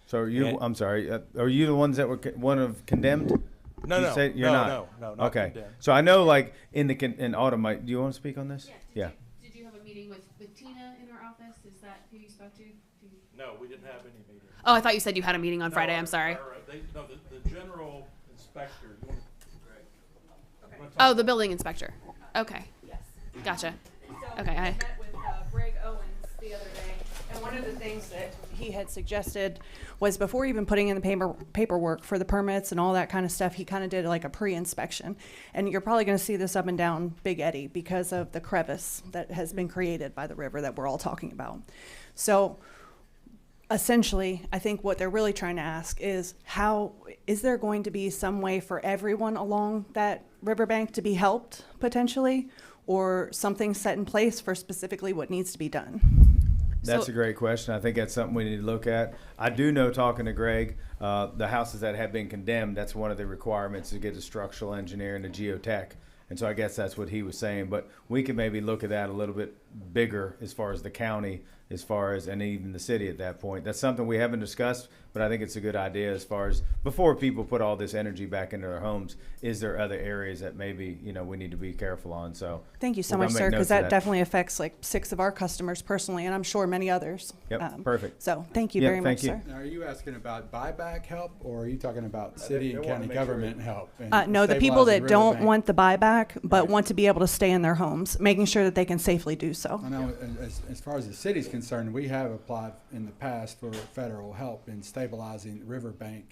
So are you? I'm sorry. Are you the ones that were one of condemned? No, not okay. Condemned. So I know, like in Autumn, do you want to speak on this? Yeah. Did you have a meeting with Tina in our office? Is that who you spoke to? No, we didn't have any meeting. Oh, I thought you said you had a meeting on Friday. I'm sorry. The general inspector. Oh, the building inspector. Okay. Yes. Gotcha. So Okay. I met with Greg Owens the other day, and one of the things that he had suggested was before even putting in the paperwork for the permits and all that kind of stuff, he kind of did like a pre-inspection. And you're probably going to see this up and down Big Eddy because of the crevice that has been created by the river that we're all talking about. So essentially, I think what they're really trying to ask is is there going to be some way for everyone along that riverbank to be helped potentially, or something set in place for specifically what needs to be done? That's a great question. I think that's something we need to look at. I do know, talking to Greg, the houses that have been condemned, that's one of the requirements to get a structural engineer and a geotech. And so I guess that's what he was saying. But we could maybe look at that a little bit bigger as far as the county, and even the city at that point. That's something we haven't discussed, but I think it's a good idea as far as before people put all this energy back into their homes, is there other areas that maybe, we need to be careful on? So thank you so much, sir, because that definitely affects like 6 of our customers personally, and I'm sure many others. Yep, perfect. So thank you very much, sir. Now, are you asking about buyback help, or are you talking about city and county government help? No, the people that don't want the buyback, but want to be able to stay in their homes, making sure that they can safely do so. I know, as far as the city's concerned, we have applied in the past for federal help in stabilizing the riverbank,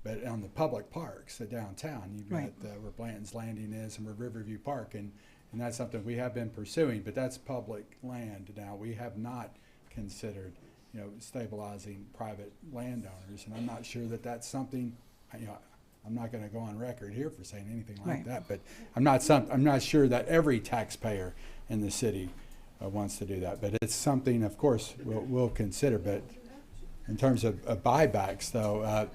but on the public parks downtown, you've got where Blanton's Landing is and where Riverview Park, and that's something we have been pursuing, but that's public land now. We have not considered, stabilizing private landowners, and I'm not sure that that's something, I'm not going to go on record here for saying anything like that, but I'm not sure that every taxpayer in the city wants to do that, but it's something, of course, we'll consider. But in terms of buybacks, though,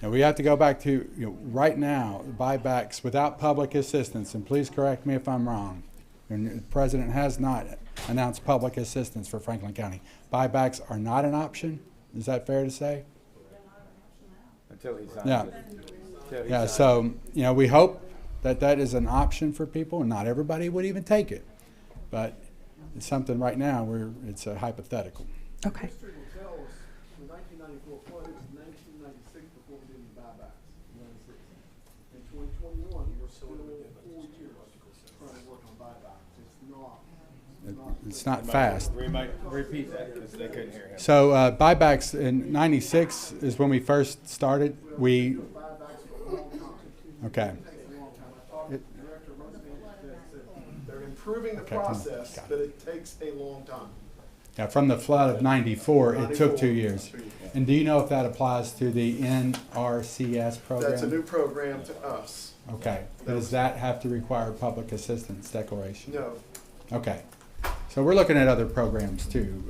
we have to go back to right now, buybacks without public assistance, and please correct me if I'm wrong, and the president has not announced public assistance for Franklin County. Buybacks are not an option. Is that fair to say? Until he signs it. Yeah, so we hope that is an option for people, and not everybody would even take it, but it's something right now where it's a hypothetical. Okay. History will tell us the 1994 flood, it was 1996 before we did any buybacks. 96. In 2021, we're still 4 years trying to work on buybacks. It's not fast. Repeat that because they couldn't hear him. So buybacks in '96 is when we first started. We okay. They're improving the process, but it takes a long time. Yeah, from the flood of '94, it took 2 years. And do you know if that applies to the NRCS program? That's a new program to us. Okay. Does that have to require public assistance declaration? No. Okay. So we're looking at other programs too,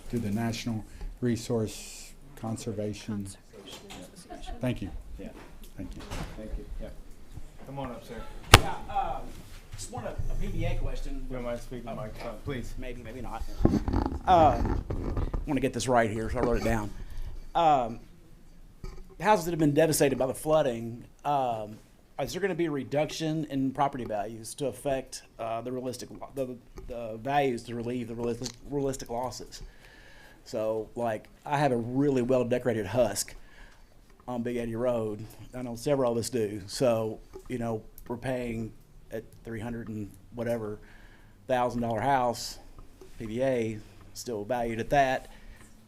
through the National Resource Conservation. Thank you. Yeah. Thank you. Thank you. Yeah. Come on up, sir. Yeah, just want a PBA question. You don't mind speaking to the microphone, please? Maybe, maybe not. I want to get this right here, so I wrote it down. Houses that have been devastated by the flooding, is there going to be a reduction in property values to affect the values to relieve the realistic losses? So, like, I have a really well-decorated Husk on Big Eddy Road. I know several of us do. So, you know, we're paying at $300 and whatever $1,000 house, PBA, still valued at that.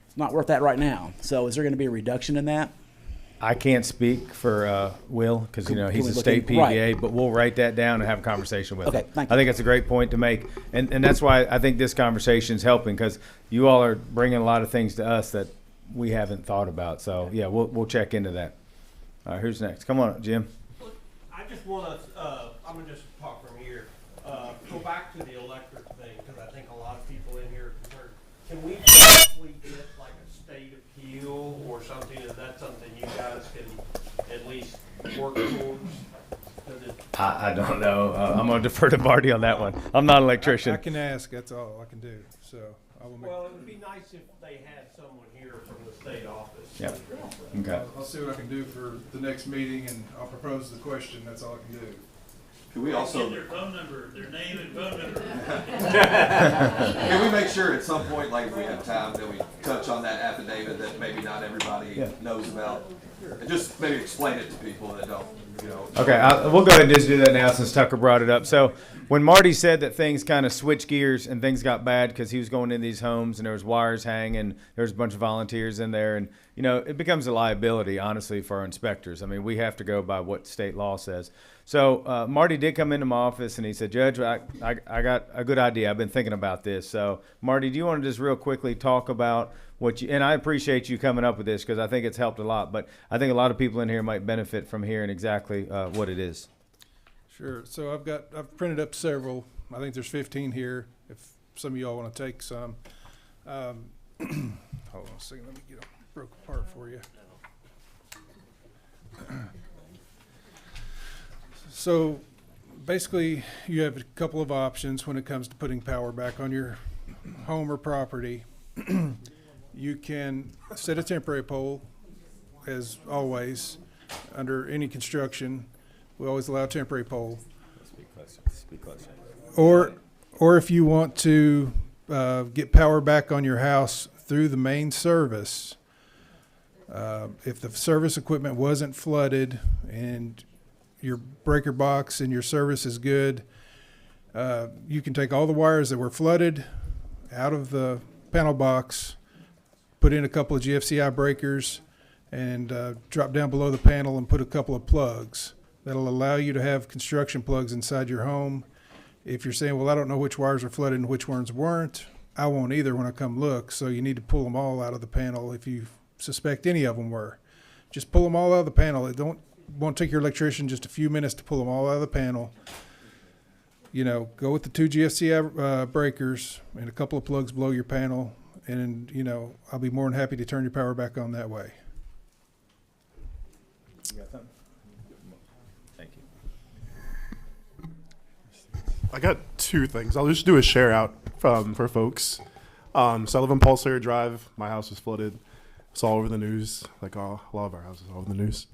It's not worth that right now. So, is there going to be a reduction in that? I can't speak for Will because, you know, he's we a look state in- PBA, right. but we'll write that down and have a conversation with Okay, him. thank I you. think that's a great point to make. And that's why I think this conversation is helping because you all are bringing a lot of things to us that we haven't thought about. So, yeah, we'll check into that. All right, who's next? Come on up, Jim. I just want to, I'm going to just talk from here. Go back to the electric thing because I think a lot of people in here are concerned. Can we possibly get like a state appeal or something? Is that something you guys can at least work towards? I don't know. I'm going to defer to Marty on that one. I'm not an electrician. I can ask, that's all I can do, so I will make. Well, it would be nice if they had someone here from the state office. Yep. Okay. I'll see what I can do for the next meeting, and I'll propose the question, that's all I can do. Can we also, Get their phone number, their name and phone number. can we make sure at some point, like if we have time, that we touch on that affidavit that maybe not everybody knows about? And just maybe explain it to people that don't, you know. Okay, we'll go ahead and just do that now since Tucker brought it up. So when Marty said that things kind of switched gears and things got bad because he was going in these homes and there was wires hanging, there was a bunch of volunteers in there, and you know it becomes a liability, honestly, for our inspectors. I mean, we have to go by what state law says. So Marty did come into my office and he said, Judge, I got a good idea. I've been thinking about this. So Marty, do you want to just real quickly talk about what you, and I appreciate you coming up with this because I think it's helped a lot, but I think a lot of people in here might benefit from hearing exactly what it is. Sure, so I've printed up several, I think there's 15 here, if some of y'all want to take some. Hold on a second, let me get them broke apart for you. So basically, you have a couple of options when it comes to putting power back on your home or property. You can set a temporary pole, as always, under any construction. We always allow a temporary pole. Speak closer. Or if you want to get power back on your house through the main service, if the service equipment wasn't flooded and your breaker box and your service is good, you can take all the wires that were flooded out of the panel box, put in a couple of GFCI breakers, and drop down below the panel and put a couple of plugs. That'll allow you to have construction plugs inside your home. If you're saying, well, I don't know which wires are flooded and which ones weren't, I won't either when I come look, so you need to pull them all out of the panel if you suspect any of them were. Just pull them all out of the panel. It won't take your electrician just a few minutes to pull them all out of the panel. You know, go with the 2 GFCI breakers and a couple of plugs below your panel, and, you know, I'll be more than happy to turn your power back on that way. You got something? Thank you. I got 2 things. I'll just do a share out for folks. Sullivan Pulsar Drive, my house was flooded. It's all over the news, like a lot of our houses all over the news.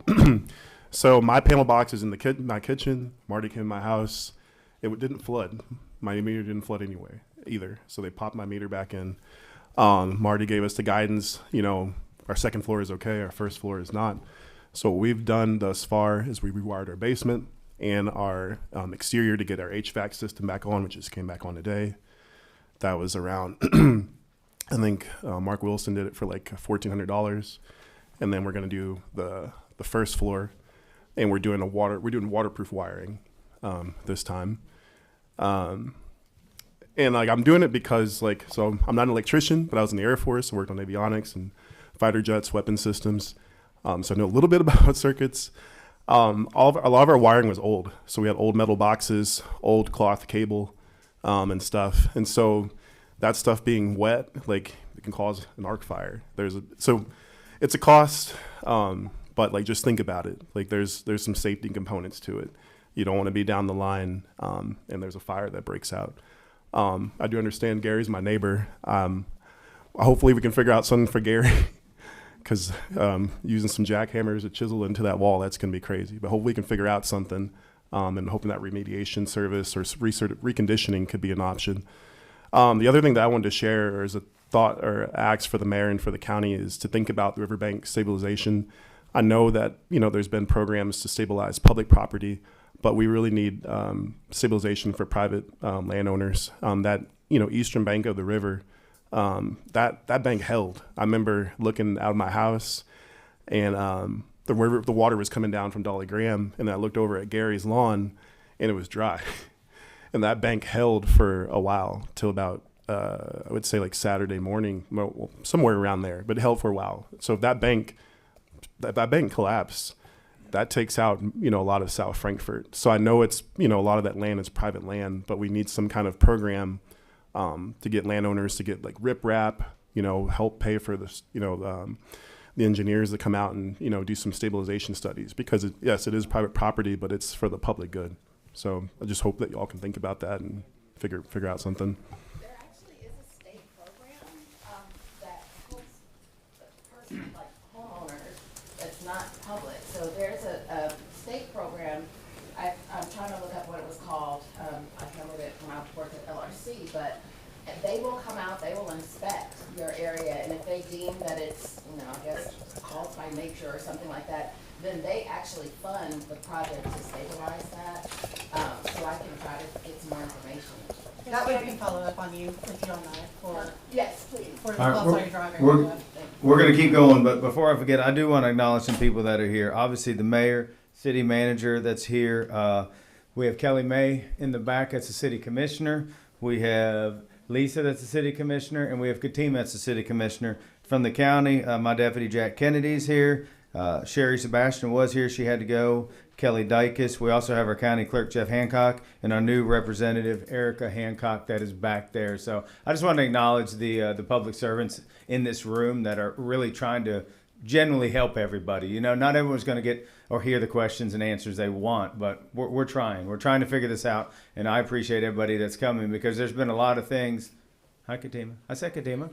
So my panel box is in my kitchen. Marty came in my house. It didn't flood. my meter didn't flood anyway either. So they popped my meter back in. Marty gave us the guidance, our second floor is okay, our first floor is not. So what we've done thus far is we rewired our basement and our exterior to get our HVAC system back on, which just came back on today. That was around, I think Mark Wilson did it for like $1,400. And then we're gonna do the first floor, and we're doing waterproof wiring this time. And like I'm doing it because so I'm not an electrician, but I was in the Air Force, I worked on avionics and fighter jets, weapon systems. So I know a little bit about circuits. A lot of our wiring was old. So we had old metal boxes, old cloth cable, and stuff. And so that stuff being wet, it can cause an arc fire. So it's a cost, but just think about it. There's some safety components to it. You don't want to be down the line, and there's a fire that breaks out. I do understand Gary's my neighbor. Hopefully we can figure out something for Gary. Because using some jackhammers to chisel into that wall, that's going to be crazy. But hopefully we can figure out something, and hoping that remediation service or reconditioning could be an option. The other thing that I wanted to share as a thought or ask for the mayor and for the county is to think about the riverbank stabilization. I know that there's been programs to stabilize public property, but we really need stabilization for private landowners. That eastern bank of the river. That bank held. I remember looking out of my house, and the water was coming down from Dolly Graham, and I looked over at Gary's lawn, and it was dry. And that bank held for a while, till about I would say Saturday morning, well, somewhere around there, but it held for a while. So if that bank collapsed, that takes out a lot of South Frankfort. So I know it's a lot of that land is private land, but we need some kind of program to get landowners to get riprap, help pay for this, the engineers that come out and, do some stabilization studies, because yes, it is private property, but it's for the public good. So I just hope that y'all can think about that and figure out something. There actually is a state program that helps homeowners that's not public. So there's a state program. I'm trying to look up what it was called. I can't remember it when I worked at LRC, but they will come out, they will inspect your area, and if they deem that it's, I guess, caused by nature or something like that, then they actually fund the project to stabilize that. So I can try to get some more information. That way we can follow up on you, if you don't mind, yes, please. For the All right, Wells Drive we're area. we're going to keep going, but before I forget, I do want to acknowledge some people that are here. Obviously, the mayor, city manager that's here. We have Kelly May in the back, that's the city commissioner. We have Lisa, that's the city commissioner, and we have Katima, that's the city commissioner. From the county, my deputy Jack Kennedy's here. Sherry Sebastian was here, she had to go. Kelly Dykes. We also have our county clerk Jeff Hancock and our new representative Erica Hancock that is back there. So I just want to acknowledge the public servants in this room that are really trying to genuinely help everybody. Not everyone's going to get or hear the questions and answers they want, but we're trying. We're trying to figure this out, and I appreciate everybody that's coming, because there's been a lot of things. Hi, Katima. I said Katima.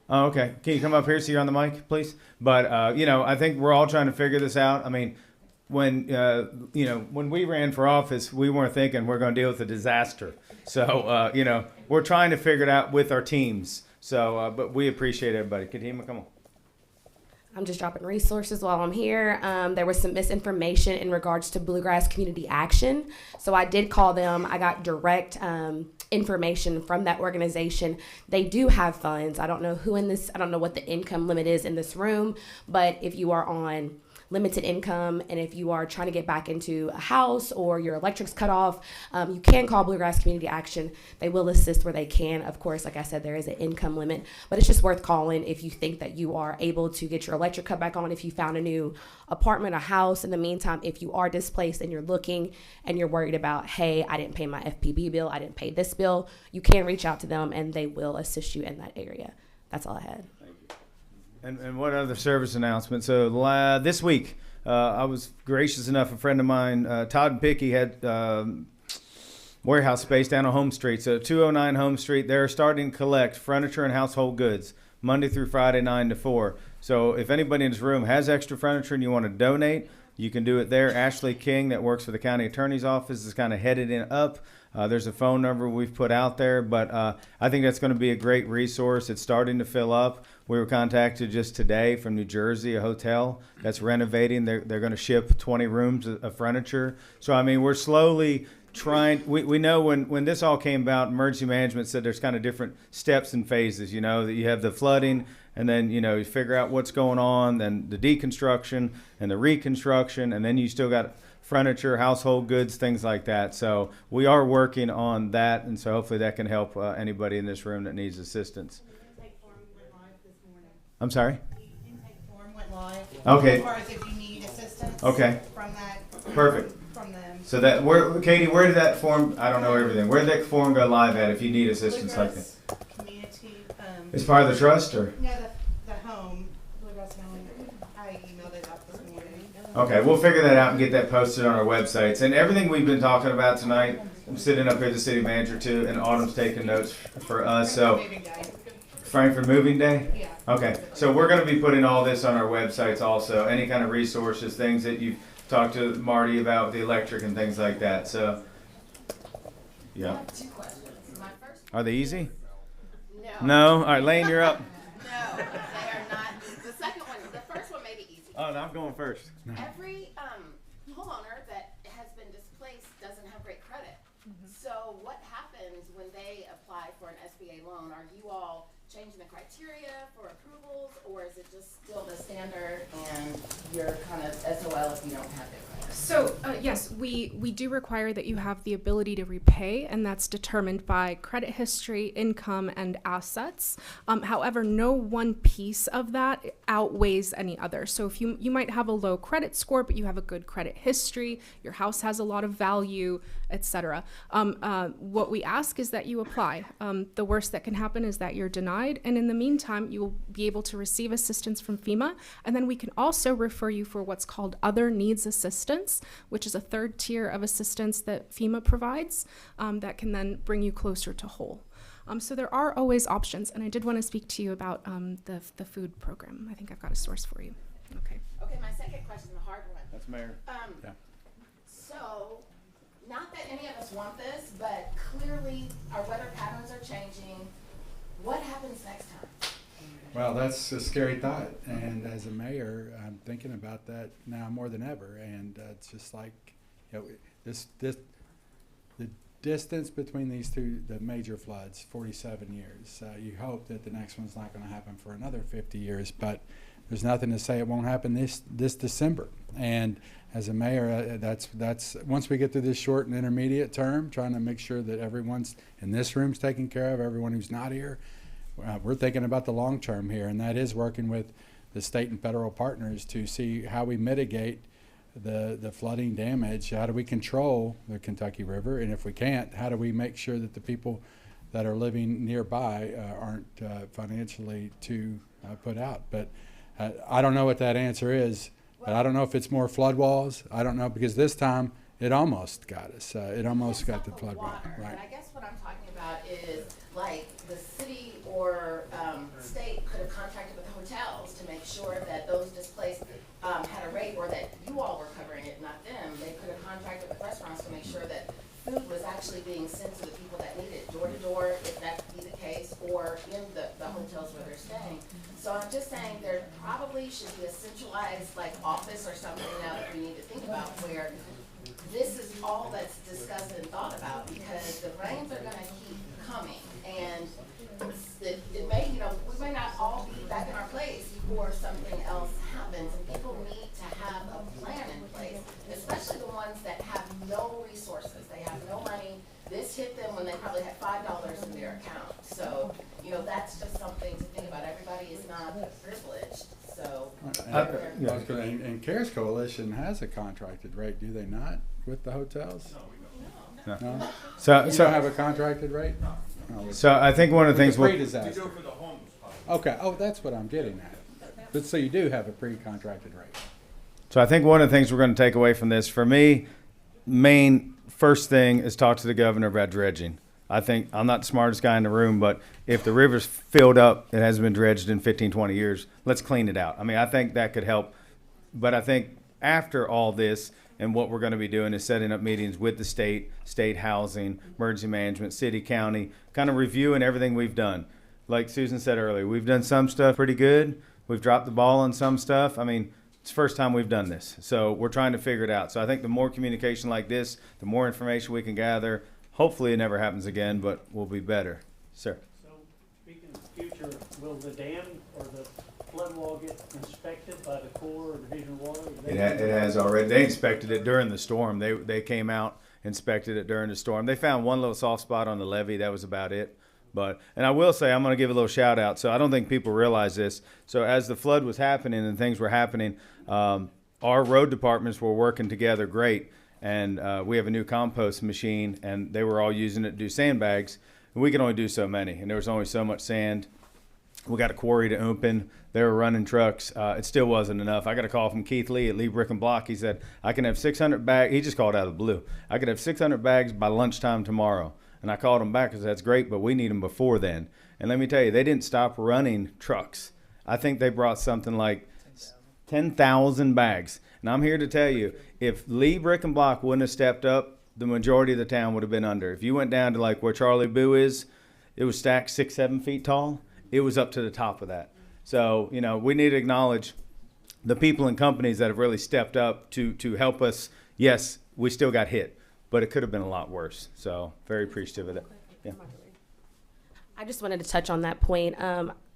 Oh, okay. Can you come up here so you're on the mic, please? But, I think we're all trying to figure this out. I mean, when we ran for office, we weren't thinking we're going to deal with a disaster. So, we're trying to figure it out with our teams. So, but we appreciate everybody. Katima, come on. I'm just dropping resources while I'm here. There was some misinformation in regards to Bluegrass Community Action. So I did call them. I got direct information from that organization. They do have funds. I don't know what the income limit is in this room, but if you are on limited income, and if you are trying to get back into a house or your electric's cut off, you can call Bluegrass Community Action. They will assist where they can. Of course, like I said, there is an income limit, but it's just worth calling if you think that you are able to get your electric cut back on, if you found a new apartment or house. In the meantime, if you are displaced and you're looking and you're worried about, hey, I didn't pay my FPB bill, I didn't pay this bill, you can reach out to them and they will assist you in that area. That's all I had. And one other service announcement. So this week, I was gracious enough, a friend of mine, Todd and Picky, had warehouse space down on Home Street. So 209 Home Street, they're starting to collect furniture and household goods Monday through Friday, 9 to 4. So if anybody in this room has extra furniture and you want to donate, you can do it there. Ashley King, that works for the county attorney's office, is kind of headed in up. There's a phone number we've put out there, but I think that's going to be a great resource. It's starting to fill up. We were contacted just today from New Jersey, a hotel that's renovating. They're going to ship 20 rooms of furniture. So, I mean, we're slowly trying. We know when this all came about, emergency management said there's kind of different steps and phases, you know, that you have the flooding, and then, you know, you figure out what's going on, then the deconstruction and the reconstruction, and then you still got furniture, household goods, things like that. So we are working on that, and so hopefully that can help anybody in this room that needs assistance. I'm sorry? Intake form went live. Okay. As far as if you need assistance. Okay. From that. Perfect. From them. So that, Katie, where did that form, I don't know everything, where did that form go live at if you need assistance like that? Community, It's part of the trust, or? No, the home, Bluegrass Home, I emailed it out this morning. Okay, we'll figure that out and get that posted on our websites. And everything we've been talking about tonight, I'm sitting up here, the city manager too, and Autumn's taking notes for us, so. Frankfurt Moving Day? Yeah. Okay, so we're gonna be putting all this on our websites also, any kind of resources, things that you've talked to Marty about with the electric and things like that, so. Yeah. I have 2 questions. My first. Are they easy? No. No? All right, Lane, you're up. No, they are not. The second one, the first one may be easy. Oh, no, I'm going first. Every homeowner that has been displaced doesn't have great credit. So what happens when they apply for an SBA loan? Are you all changing the criteria for approvals, or is it just still the standard and you're kind of SOL if you don't have it? So, yes, we do require that you have the ability to repay, and that's determined by credit history, income, and assets. However, no one piece of that outweighs any other. So if you might have a low credit score, but you have a good credit history, your house has a lot of value, etc. What we ask is that you apply. The worst that can happen is that you're denied, and in the meantime, you will be able to receive assistance from FEMA, and then we can also refer you for what's called other needs assistance, which is a third tier of assistance that FEMA provides that can then bring you closer to whole. So there are always options, and I did want to speak to you about the food program. I think I've got a source for you. Okay. Okay, my second question, the hard one. That's Mayor. Yeah. So, not that any of us want this, but clearly our weather patterns are changing. What happens next time? Well, that's a scary thought, and as a mayor, I'm thinking about that now more than ever. And it's just like, you know, the distance between these two, the major floods, 47 years. You hope that the next one's not going to happen for another 50 years, but there's nothing to say it won't happen this December. And as a mayor, that's once we get through this short and intermediate term, trying to make sure that everyone's in this room's taken care of, everyone who's not here. We're thinking about the long term here, and that is working with the state and federal partners to see how we mitigate the flooding damage. How do we control the Kentucky River? And if we can't, how do we make sure that the people that are living nearby aren't financially too put out? But I don't know what that answer is. But I don't know if it's more flood walls. I don't know, because this time it almost got us. It almost got the flood wall. Right. And I guess what I'm talking about is like the city or state could have contracted with the hotels to make sure that those displaced had a rate, or that you all were covering it, not them. They could have contracted with restaurants to make sure that food was actually being sent to the people that need it, door to door, if that could be the case, or in the hotels where they're staying. So I'm just saying there probably should be a centralized like office or something now that we need to think about, where this is all that's discussed and thought about, because the rains are gonna keep coming, and it may, you know, we may not all be back in our place before something else happens, and people need to have a plan in place, especially the ones that have no resources. They have no money. This hit them when they probably had $5 in their account. So, you know, that's just something to think about. Everybody is not privileged, so. And CARES Coalition has a contracted rate, do they not, with the hotels? No. No? So You don't have a contracted rate? No. So I think one of the things we'll. pre-disaster. Okay, oh, that's what I'm getting at. But so you do have a pre-contracted rate. So I think one of the things we're going to take away from this, for me, main first thing is talk to the governor about dredging. I think I'm not the smartest guy in the room, but if the river's filled up, it hasn't been dredged in 15, 20 years, let's clean it out. I mean, I think that could help. But I think after all this, and what we're going to be doing is setting up meetings with the state housing, emergency management, city, county, kind of reviewing everything we've done. Like Susan said earlier, we've done some stuff pretty good. We've dropped the ball on some stuff. I mean, it's the first time we've done this. So we're trying to figure it out. So I think the more communication like this, the more information we can gather, hopefully it never happens again, but we'll be better. Sir. So, speaking of the future, will the dam or the flood wall get inspected by the Corps or Division of Water? It has already. They inspected it during the storm. They came out, inspected it during the storm. They found one little soft spot on the levee. That was about it. And I will say, I'm going to give a little shout out. So I don't think people realize this. So as the flood was happening and things were happening, our road departments were working together great. And we have a new compost machine, and they were all using it to do sandbags. And we can only do so many, and there was only so much sand. We got a quarry to open. They were running trucks. It still wasn't enough. I got a call from Keith Lee at Lee Brick and Block. He said, I can have 600 bags. He just called out of the blue. I could have 600 bags by lunchtime tomorrow. And I called him back because that's great, but we need them before then. And let me tell you, they didn't stop running trucks. I think they brought something like 10,000 bags. And I'm here to tell you, if Lee Brick and Block wouldn't have stepped up, the majority of the town would have been under. If you went down to like where Charlie Boo is, it was stacked 6-7 feet tall. It was up to the top of that. So, you know, we need to acknowledge the people and companies that have really stepped up to help us. Yes, we still got hit, but it could have been a lot worse. So very appreciative of that. Yeah. I just wanted to touch on that point.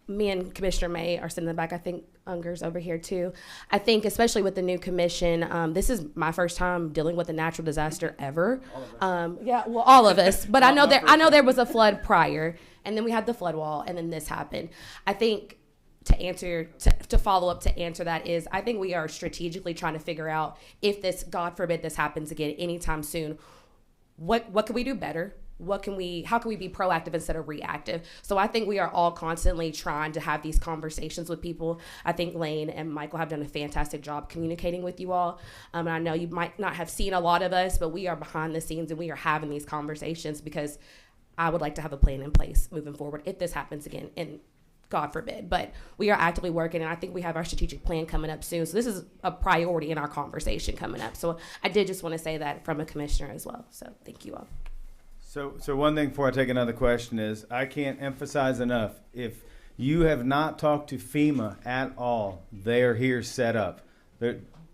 Me and Commissioner May are sitting in the back. I think Unger's over here too. I think especially with the new commission, this is my first time dealing with a natural disaster ever. Yeah, well, all of us. But I know there was a flood prior, and then we had the flood wall, and then this happened. I think to follow up to answer that is, I think we are strategically trying to figure out if this, God forbid, this happens again anytime soon. What can we do better? How can we be proactive instead of reactive? So I think we are all constantly trying to have these conversations with people. I think Lane and Michael have done a fantastic job communicating with you all. And I know you might not have seen a lot of us, but we are behind the scenes and we are having these conversations because I would like to have a plan in place moving forward if this happens again, and God forbid. But we are actively working, and I think we have our strategic plan coming up soon. So this is a priority in our conversation coming up. So I did just want to say that from a commissioner as well. So thank you all. So one thing before I take another question is, I can't emphasize enough, if you have not talked to FEMA at all, they are here set up.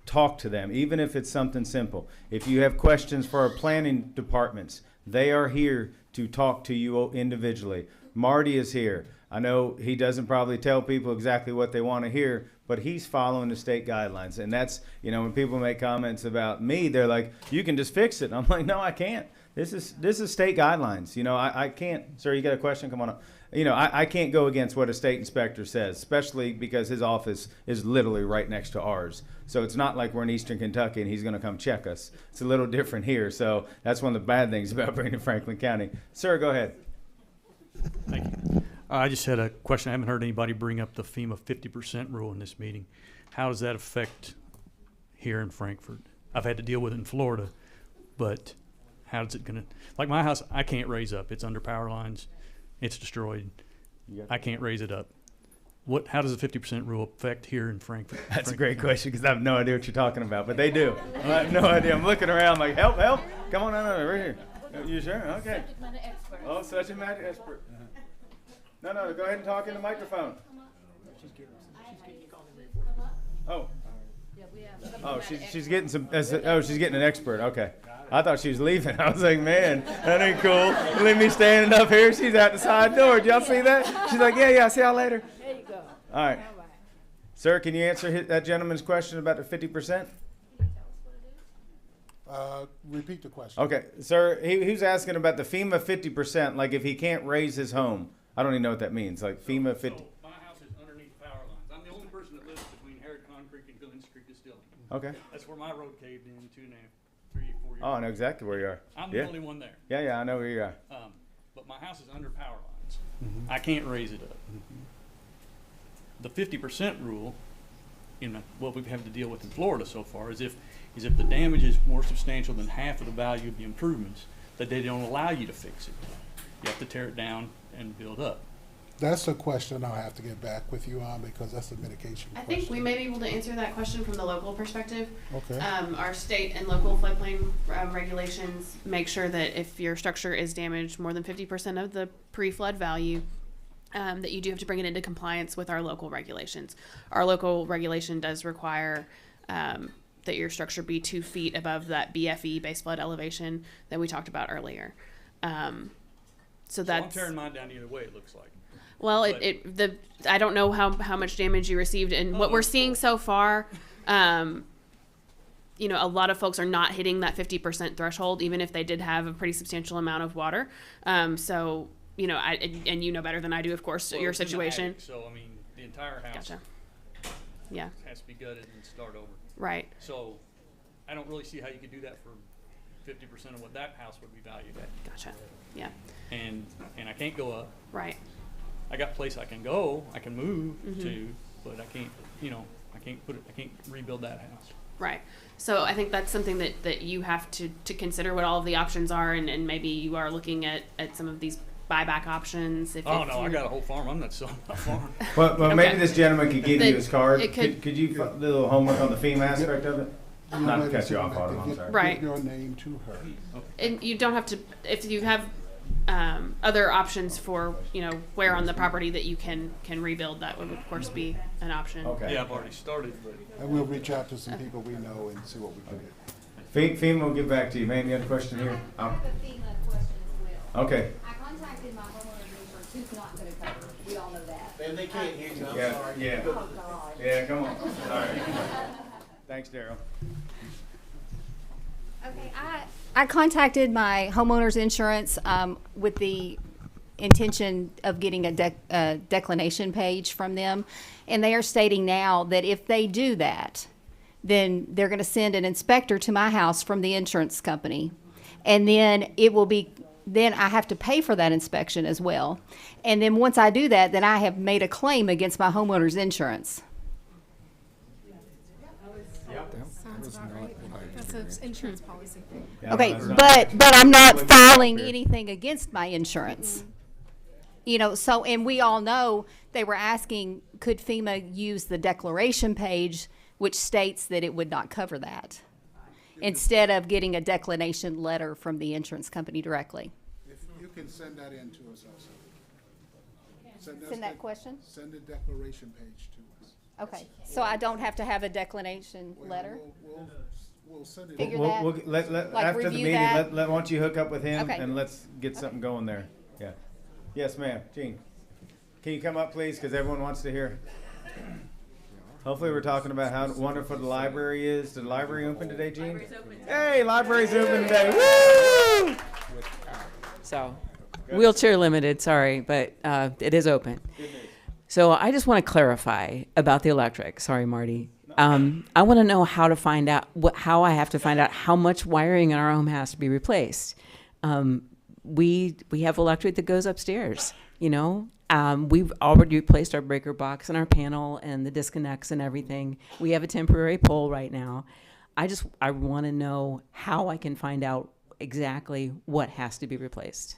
Talk to them, even if it's something simple. If you have questions for our planning departments, they are here to talk to you individually. Marty is here. I know he doesn't probably tell people exactly what they want to hear, but he's following the state guidelines. And that's, you know, when people make comments about me, they're like, you can just fix it. I'm like, no, I can't. This is state guidelines. You know, I can't. Sir, you got a question? Come on up. You know, I can't go against what a state inspector says, especially because his office is literally right next to ours. So it's not like we're in Eastern Kentucky and he's going to come check us. It's a little different here. So that's one of the bad things about being in Franklin County. Sir, go ahead. Thank you. I just had a question. I haven't heard anybody bring up the FEMA 50% rule in this meeting. How does that affect here in Frankfort? I've had to deal with it in Florida, but how's it going to, like my house, I can't raise up. It's under power lines. It's destroyed. I can't raise it up. How does the 50% rule affect here in Frankfort? That's a great question because I have no idea what you're talking about, but they do. I have no idea. I'm looking around like, help. Come on, no, right here. You sure? Okay. Subject matter expert. Oh, subject matter expert. No, go ahead and talk in the microphone. She's getting some. She's getting an expert. Okay. I thought she was leaving. I was like, man, that ain't cool. Leave me standing up here. She's at the side door. Did y'all see that? She's like, yeah, see y'all later. There you go. All right. Sir, can you answer that gentleman's question about the 50%? Repeat the question. Okay, sir, he was asking about the FEMA 50%, like if he can't raise his home. I don't even know what that means, like FEMA 50. So my house is underneath power lines. I'm the only person that lives between Harricon Creek and Glens Creek Distilling. Okay. That's where my road caved in 2.5, 3, 4 years ago. Oh, I know exactly where you are. I'm the only one there. Yeah, I know where you are. But my house is under power lines. I can't raise it up. The 50% rule, what we've had to deal with in Florida so far, is if the damage is more substantial than half of the value of the improvements, that they don't allow you to fix it. you have to tear it down and build up. That's a question I'll have to get back with you on because that's a mitigation I question. think we may be able to answer that question from the local perspective. Okay. Our state and local floodplain regulations make sure that if your structure is damaged more than 50% of the pre-flood value, that you do have to bring it into compliance with our local regulations. Our local regulation does require that your structure be 2 feet above that BFE, base flood elevation, that we talked about earlier. So I'm that's tearing mine down either way, it looks like. well, But- I don't know how much damage you received, and what we're seeing so far, you know, a lot of folks are not hitting that 50% threshold, even if they did have a pretty substantial amount of water. So, you know, and you know better than I do, of course, Well, your it's in the situation. attic, so, I mean, the entire house Gotcha. Yeah. has to be gutted and start over. Right. So, I don't really see how you could do that for 50% of what that house would be valued at. Gotcha. Yeah. And I can't go up. Right. I got place I can go, I can move Mhm. to, but I can't, you know, I can't rebuild that house. Right. So I think that's something that you have to consider what all of the options are, and maybe you are looking at some of these buyback options. If Oh, no, I got a whole farm. I'm not selling my farm. Well, maybe Okay. this gentleman could give Then you his card. it Could you do a little homework on the FEMA aspect of it? Not to cut you off, Autumn, I'm sorry. Right. Get your name to her. And you don't have to, if you have other options for, you know, where on the property that you can rebuild, that would of course be an option. Okay. Yeah, I've already started, but. And we'll reach out to some people we know and see what we can do. FEMA will get back to you. Ma'am, you had a question here? I have a FEMA question as well. Okay. I contacted my homeowner's insurance, who's not gonna cover, we all know that. And they can't hear you, I'm Yeah, sorry. yeah. Oh, God. Yeah, come on. All right. Thanks, Daryl. Okay, I contacted my homeowner's insurance with the intention of getting a declination page from them, and they are stating now that if they do that, then they're going to send an inspector to my house from the insurance company, and then it will be. Then I have to pay for that inspection as well, and then once I do that, then I have made a claim against my homeowner's insurance. Sounds about right. That's an insurance policy thing. Okay, but I'm not filing anything against my insurance. You know, so, and we all know, they were asking, could FEMA use the declaration page, which states that it would not cover that, instead of getting a declination letter from the insurance company directly? If you can send that in to us also. Send that question? Send a declaration page to us. Okay, so I don't have to have a declination letter? We'll send it. Figure We'll, that? we'll, let, Like after the review meeting, that? why don't you hook up with him Okay. and let's get something going there. Yeah. Yes, ma'am. Jean, can you come up, please? Because everyone wants to hear. Hopefully, we're talking about how wonderful the library is. Is the library open today, Jean? Hey, library's open today. Woo! So, wheelchair limited, sorry, but it is open. So I just want to clarify about the electric. Sorry, Marty. I want to know how to find out how I have to find out how much wiring in our home has to be replaced. We have electric that goes upstairs. You know, we've already replaced our breaker box and our panel and the disconnects and everything. We have a temporary pole right now. I want to know how I can find out exactly what has to be replaced.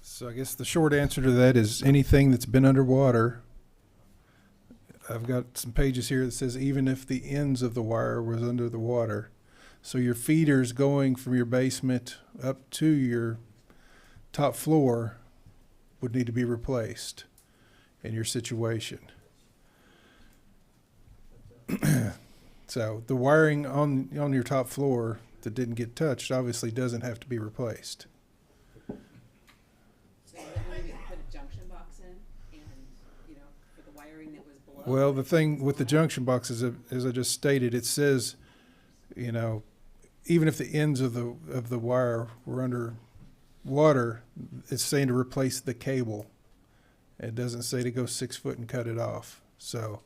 So I guess the short answer to that is anything that's been underwater. I've got some pages here that says even if the ends of the wire was under the water. So your feeders going from your basement up to your top floor would need to be replaced in your situation. So the wiring on your top floor that didn't get touched obviously doesn't have to be replaced. So you put a junction box in, and for the wiring that was below. Well, the thing with the junction boxes, as I just stated, it says, even if the ends of the wire were under water, it's saying to replace the cable. It doesn't say to go 6 foot and cut it off. So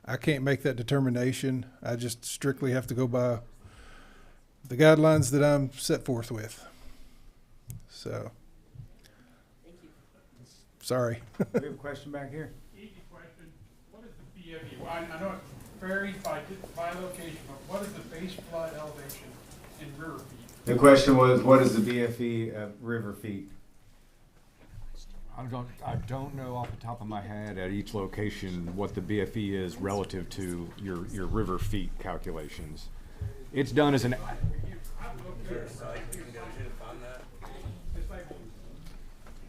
I can't make that determination. I just strictly have to go by the guidelines that I'm set forth with. So. Thank you. Sorry. We have a question back here. Easy question. What is the BFE? Well, I know varies by location, but what is the base flood elevation in river feet? The question was, what is the BFE river feet? I don't know off the top of my head at each location what the BFE is relative to your river feet calculations. It's done as an.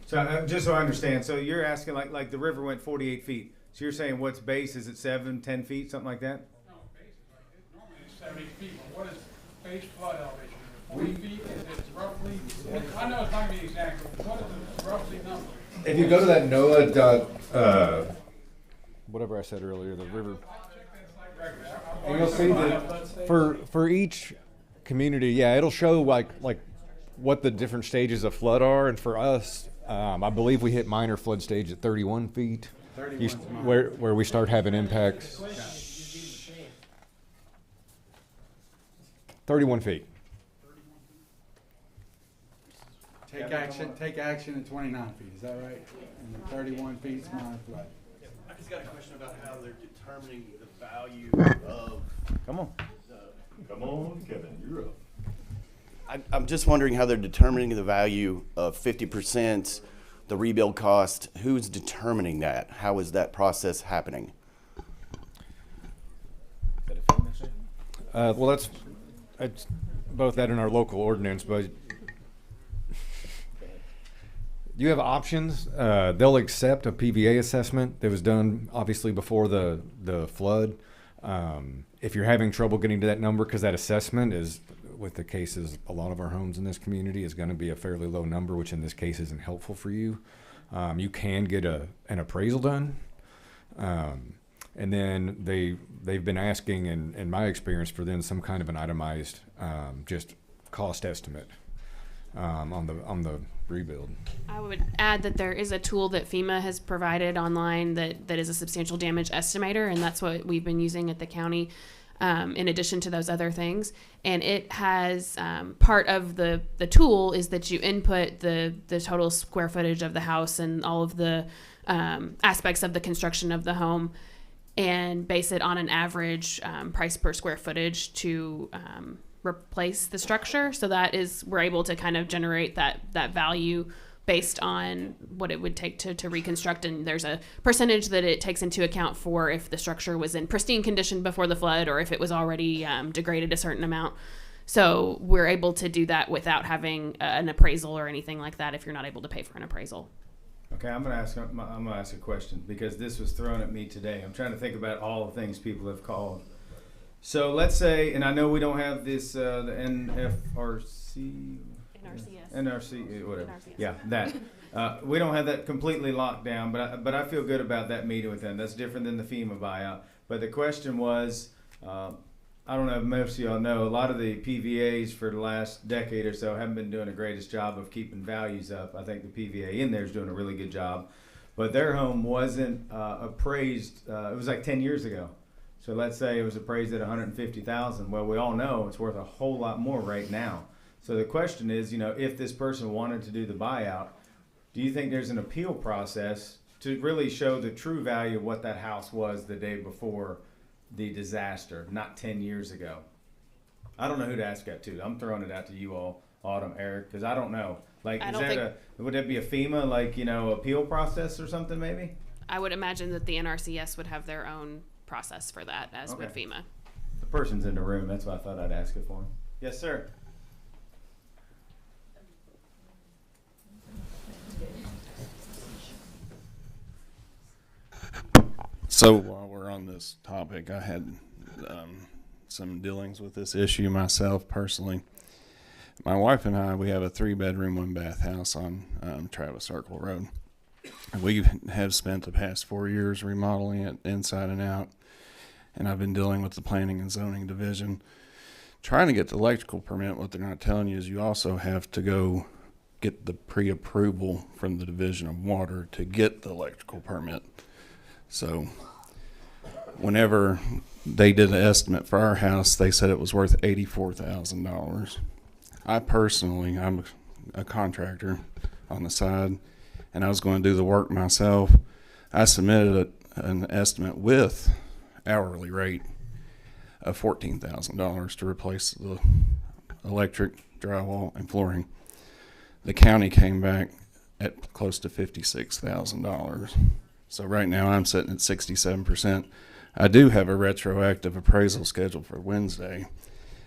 So just so I understand, so you're asking like the river went 48 feet. So you're saying what's base? Is it 7, 10 feet, something like that? No, base is like this. Normally it's 70 feet, but what is base flood elevation? 40 feet? Is it roughly? I know it's not going to be exact, but what is the roughly number? If you go to that NOAA, whatever I said earlier, the river, and you'll see that for each community, yeah, it'll show like what the different stages of flood are, and for us, I believe we hit minor flood stage at 31 feet, where we start having impacts. 31 feet. Take action at 29 feet, is that right? And then 31 feet is minor flood. I just got a question about how they're determining the value of. Come on. Come on, Kevin, you're up. I'm just wondering how they're determining the value of 50%, the rebuild cost. Who's determining that? How is that process happening? Well, that's both that and our local ordinance, but you have options. They'll accept a PVA assessment that was done obviously before the flood. If you're having trouble getting to that number, because that assessment is, with the cases, a lot of our homes in this community is going to be a fairly low number, which in this case isn't helpful for you. You can get an appraisal done. And then they've been asking, in my experience, for then some kind of an itemized just cost estimate on the rebuild. I would add that there is a tool that FEMA has provided online that is a substantial damage estimator, and that's what we've been using at the county in addition to those other things. And it has part of the tool is that you input the total square footage of the house and all of the aspects of the construction of the home, and base it on an average price per square footage to replace the structure. So that is, we're able to kind of generate that value based on what it would take to reconstruct. And there's a percentage that it takes into account for if the structure was in pristine condition before the flood or if it was already degraded a certain amount. So we're able to do that without having an appraisal or anything like that if you're not able to pay for an appraisal. Okay, I'm gonna ask a question because this was thrown at me today. I'm trying to think about all the things people have called. So let's say, and I know we don't have this the NRC, whatever. NRCS. Yeah, that. We don't have that completely locked down, but I feel good about that meeting with them. That's different than the FEMA buyout. But the question was, I don't know if most of y'all know, a lot of the PVAs for the last decade or so haven't been doing the greatest job of keeping values up. I think the PVA in there is doing a really good job. But their home wasn't appraised, it was like 10 years ago. So let's say it was appraised at $150,000. Well, we all know it's worth a whole lot more right now. So the question is, if this person wanted to do the buyout, do you think there's an appeal process to really show the true value of what that house was the day before the disaster, not 10 years ago? I don't know who to ask that to. I'm throwing it out to you all, Autumn, Eric, because I don't know. Would that be a FEMA, appeal process or something maybe? I would imagine that the NRCS would have their own process for that, as would FEMA. The person's in the room. That's why I thought I'd ask it for him. Yes, sir. So while we're on this topic, I had some dealings with this issue myself personally. My wife and I, we have a 3-bedroom, 1-bath house on Travis Circle Road. We have spent the past 4 years remodeling it inside and out, and I've been dealing with the Planning and Zoning Division. Trying to get the electrical permit, what they're not telling you is you also have to go get the pre-approval from the Division of Water to get the electrical permit. So whenever they did an estimate for our house, they said it was worth $84,000. I personally, I'm a contractor on the side, and I was going to do the work myself. I submitted an estimate with hourly rate of $14,000 to replace the electric, drywall, and flooring. The county came back at close to $56,000. So right now I'm sitting at 67%. I do have a retroactive appraisal scheduled for Wednesday.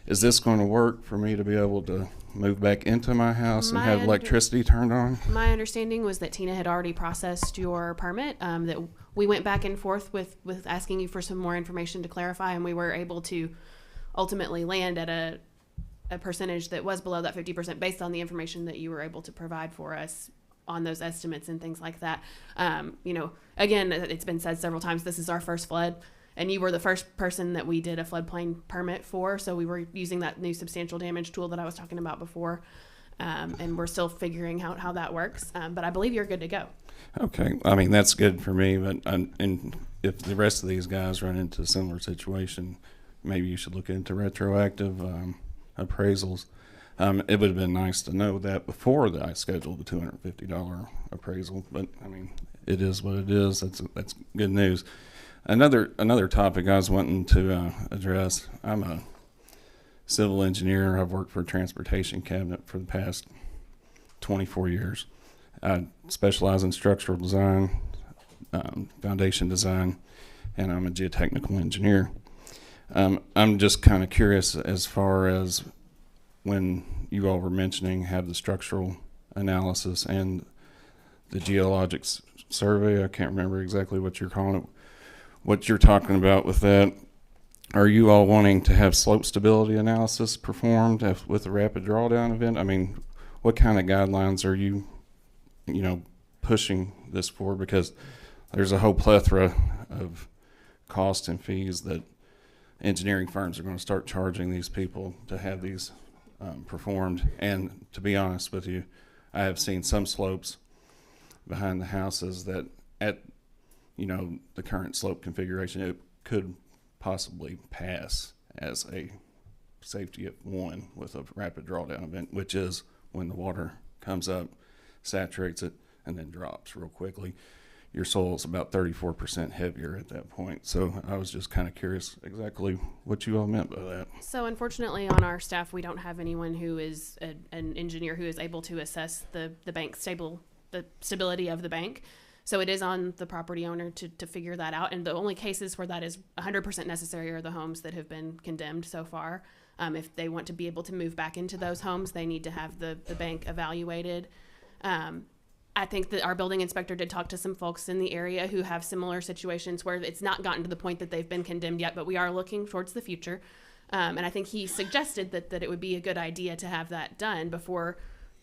Is this going to work for me to be able to move back into my house and have electricity turned on? My understanding was that Tina had already processed your permit, that we went back and forth with asking you for some more information to clarify, and we were able to ultimately land at a percentage that was below that 50% based on the information that you were able to provide for us on those estimates and things like that. Again, it's been said several times, this is our first flood. And you were the first person that we did a floodplain permit for, so we were using that new substantial damage tool that I was talking about before, and we're still figuring out how that works. But I believe you're good to go. Okay, I mean that's good for me, but and if the rest of these guys run into a similar situation, maybe you should look into retroactive appraisals. It would have been nice to know that before that I scheduled the $250 appraisal, but I mean it is what it is. That's good news. Another topic I was wanting to address, I'm a civil engineer. I've worked for a transportation cabinet for the past 24 years. I specialize in structural design, foundation design, and I'm a geotechnical engineer. I'm just kind of curious as far as when you all were mentioning have the structural analysis and the geologic survey. I can't remember exactly what you're calling it. What you're talking about with that, are you all wanting to have slope stability analysis performed with a rapid drawdown event? I mean, what kind of guidelines are you pushing this for? Because there's a whole plethora of costs and fees that engineering firms are going to start charging these people to have these performed. And to be honest with you, I have seen some slopes behind the houses that at the current slope configuration, it could possibly pass as a safety of one with a rapid drawdown event, which is when the water comes up, saturates it, and then drops real quickly. Your soil is about 34% heavier at that point. So I was just kind of curious exactly what you all meant by that. So unfortunately on our staff, we don't have anyone who is an engineer who is able to assess the stability of the bank. So it is on the property owner to figure that out. And the only cases where that is 100% necessary are the homes that have been condemned so far. If they want to be able to move back into those homes, they need to have the bank evaluated. I think that our building inspector did talk to some folks in the area who have similar situations where it's not gotten to the point that they've been condemned yet, but we are looking towards the future. And I think he suggested that it would be a good idea to have that done before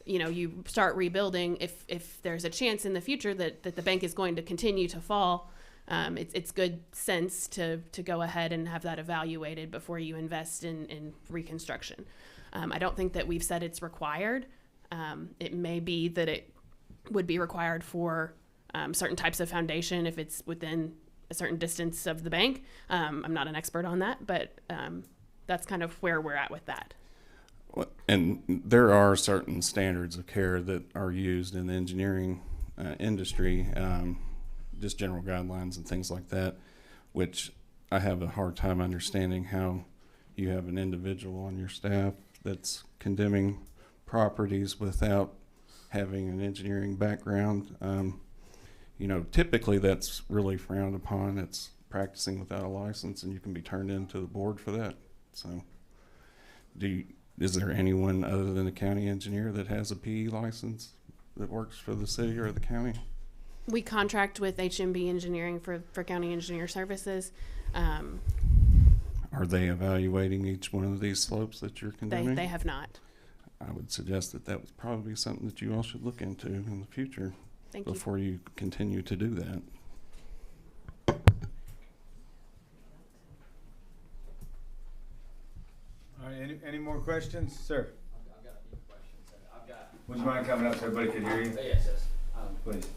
you start rebuilding. If there's a chance in the future that the bank is going to continue to fall, it's good sense to go ahead and have that evaluated before you invest in reconstruction. I don't think that we've said it's required. It may be that it would be required for certain types of foundation if it's within a certain distance of the bank. I'm not an expert on that, but that's kind of where we're at with that. And there are certain standards of care that are used in the engineering industry, just general guidelines and things like that, which I have a hard time understanding how you have an individual on your staff that's condemning properties without having an engineering background. Typically that's really frowned upon. It's practicing without a license, and you can be turned into the board for that. So is there anyone other than the county engineer that has a PE license that works for the city or the county? We contract with HMB Engineering for county engineer services. Are they evaluating each one of these slopes that you're condemning? They have not. I would suggest that would probably be something that you all should look into in the future. Thank you. Before you continue to do that. All right, any more questions, sir? I've got a few questions. Would you mind coming up so everybody can hear you? Yes. Please.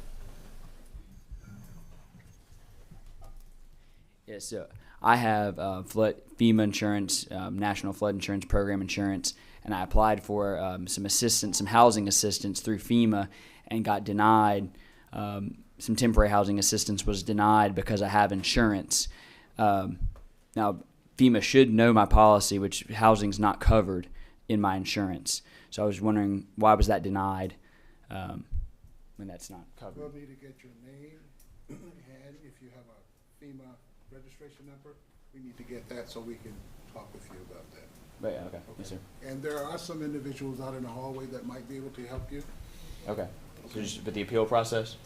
Yes, so I have FEMA insurance, National Flood Insurance Program insurance, and I applied for some housing assistance through FEMA and got denied. Some temporary housing assistance was denied because I have insurance. Now, FEMA should know my policy, which housing's not covered in my insurance. So I was wondering, why was that denied when that's not covered? We'll need to get your name, and if you have a FEMA registration number, we need to get that so we can talk with you about that. Right, okay. Yes, sir. And there are some individuals out in the hallway that might be able to help you. Okay. So just with the appeal process?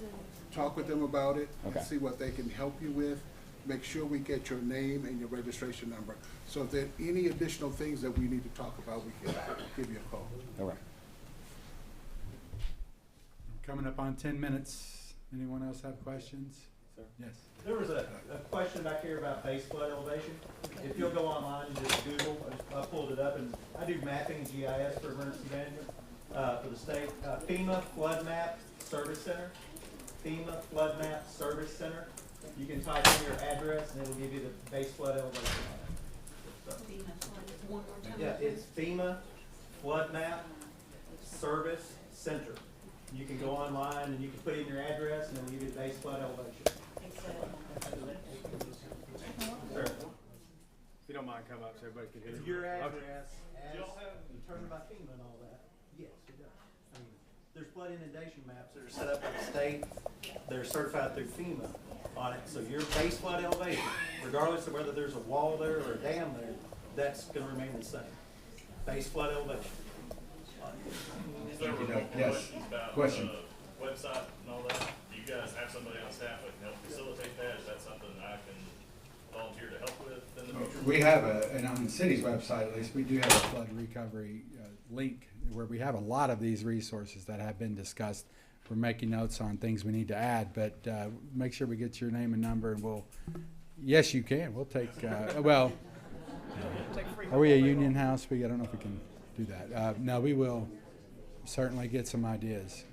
Talk with them about it, Okay. and see what they can help you with. Make sure we get your name and your registration number. So if there are any additional things that we need to talk about, we can give you a call. Okay. Coming up on 10 minutes. Anyone else have questions? Sir. Yes. There was a question back here about base flood elevation. If you'll go online and just Google, I pulled it up, and I do mapping and GIS for emergency management for the state. FEMA Flood Map Service Center. FEMA Flood Map Service Center. You can type in your address and it'll give you the base flood elevation on it. So, yeah, it's FEMA Flood Map Service Center. You can go online and you can put in your address and it'll give you the base flood elevation. Sure. If you don't mind, come up so everybody can hear you. Your address Okay. as determined by FEMA and all that. Yes, it does. I mean, there's flood inundation maps that are set up by the state. They're certified through FEMA on it. So your base flood elevation, regardless of whether there's a wall there or a dam there, that's going to remain the same. Base flood elevation. Is there Yes. about Question. the website and all that? Do you guys have somebody on staff that can help facilitate that? Is that something that I can volunteer to help with in the future? We have and on the city's website at least, we do have a flood recovery link where we have a lot of these resources that have been discussed. We're making notes on things we need to add, but make sure we get your name and number, and we'll. Yes, you can. We'll take. Well, are we a union house? I don't know if we can do that. No, we will certainly get some ideas.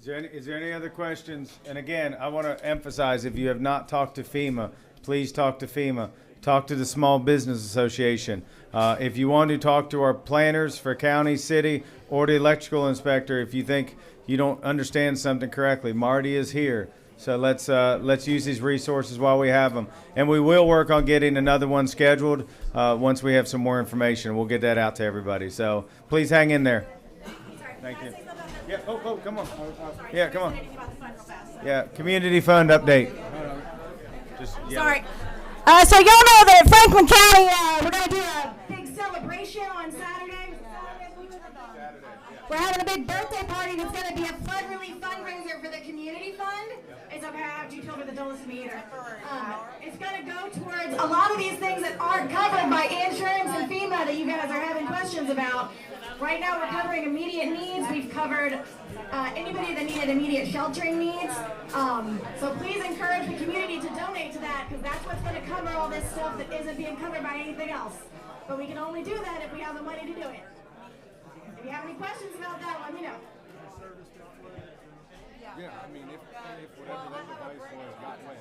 Is there any other questions? And again, I want to emphasize, if you have not talked to FEMA, please talk to FEMA. Talk to the Small Business Association. If you want to talk to our planners for county, city, or the electrical inspector, if you think you don't understand something correctly, Marty is here. So let's use these resources while we have them. And we will work on getting another one scheduled once we have some more information. We'll get that out to everybody. So please hang in there. Thank you. Yeah. Oh, come on. Yeah, come on. Yeah, community fund update. Just, yeah. Sorry. So y'all know that at Franklin County, we're going to do a big celebration on Saturday. We're having a big birthday party that's going to be a flood relief fundraiser for the community fund. It's okay, I have 2 children that don't listen to me either. It's going to go towards a lot of these things that aren't covered by insurance and FEMA that you guys are having questions about. Right now we're covering immediate needs. We've covered anybody that needed immediate sheltering needs. So please encourage the community to donate to that, because that's what's going to cover all this stuff that isn't being covered by anything else. But we can only do that if we have the money to do it. If you have any questions about that, let me know. Yeah, I mean, if whatever that device was got wet.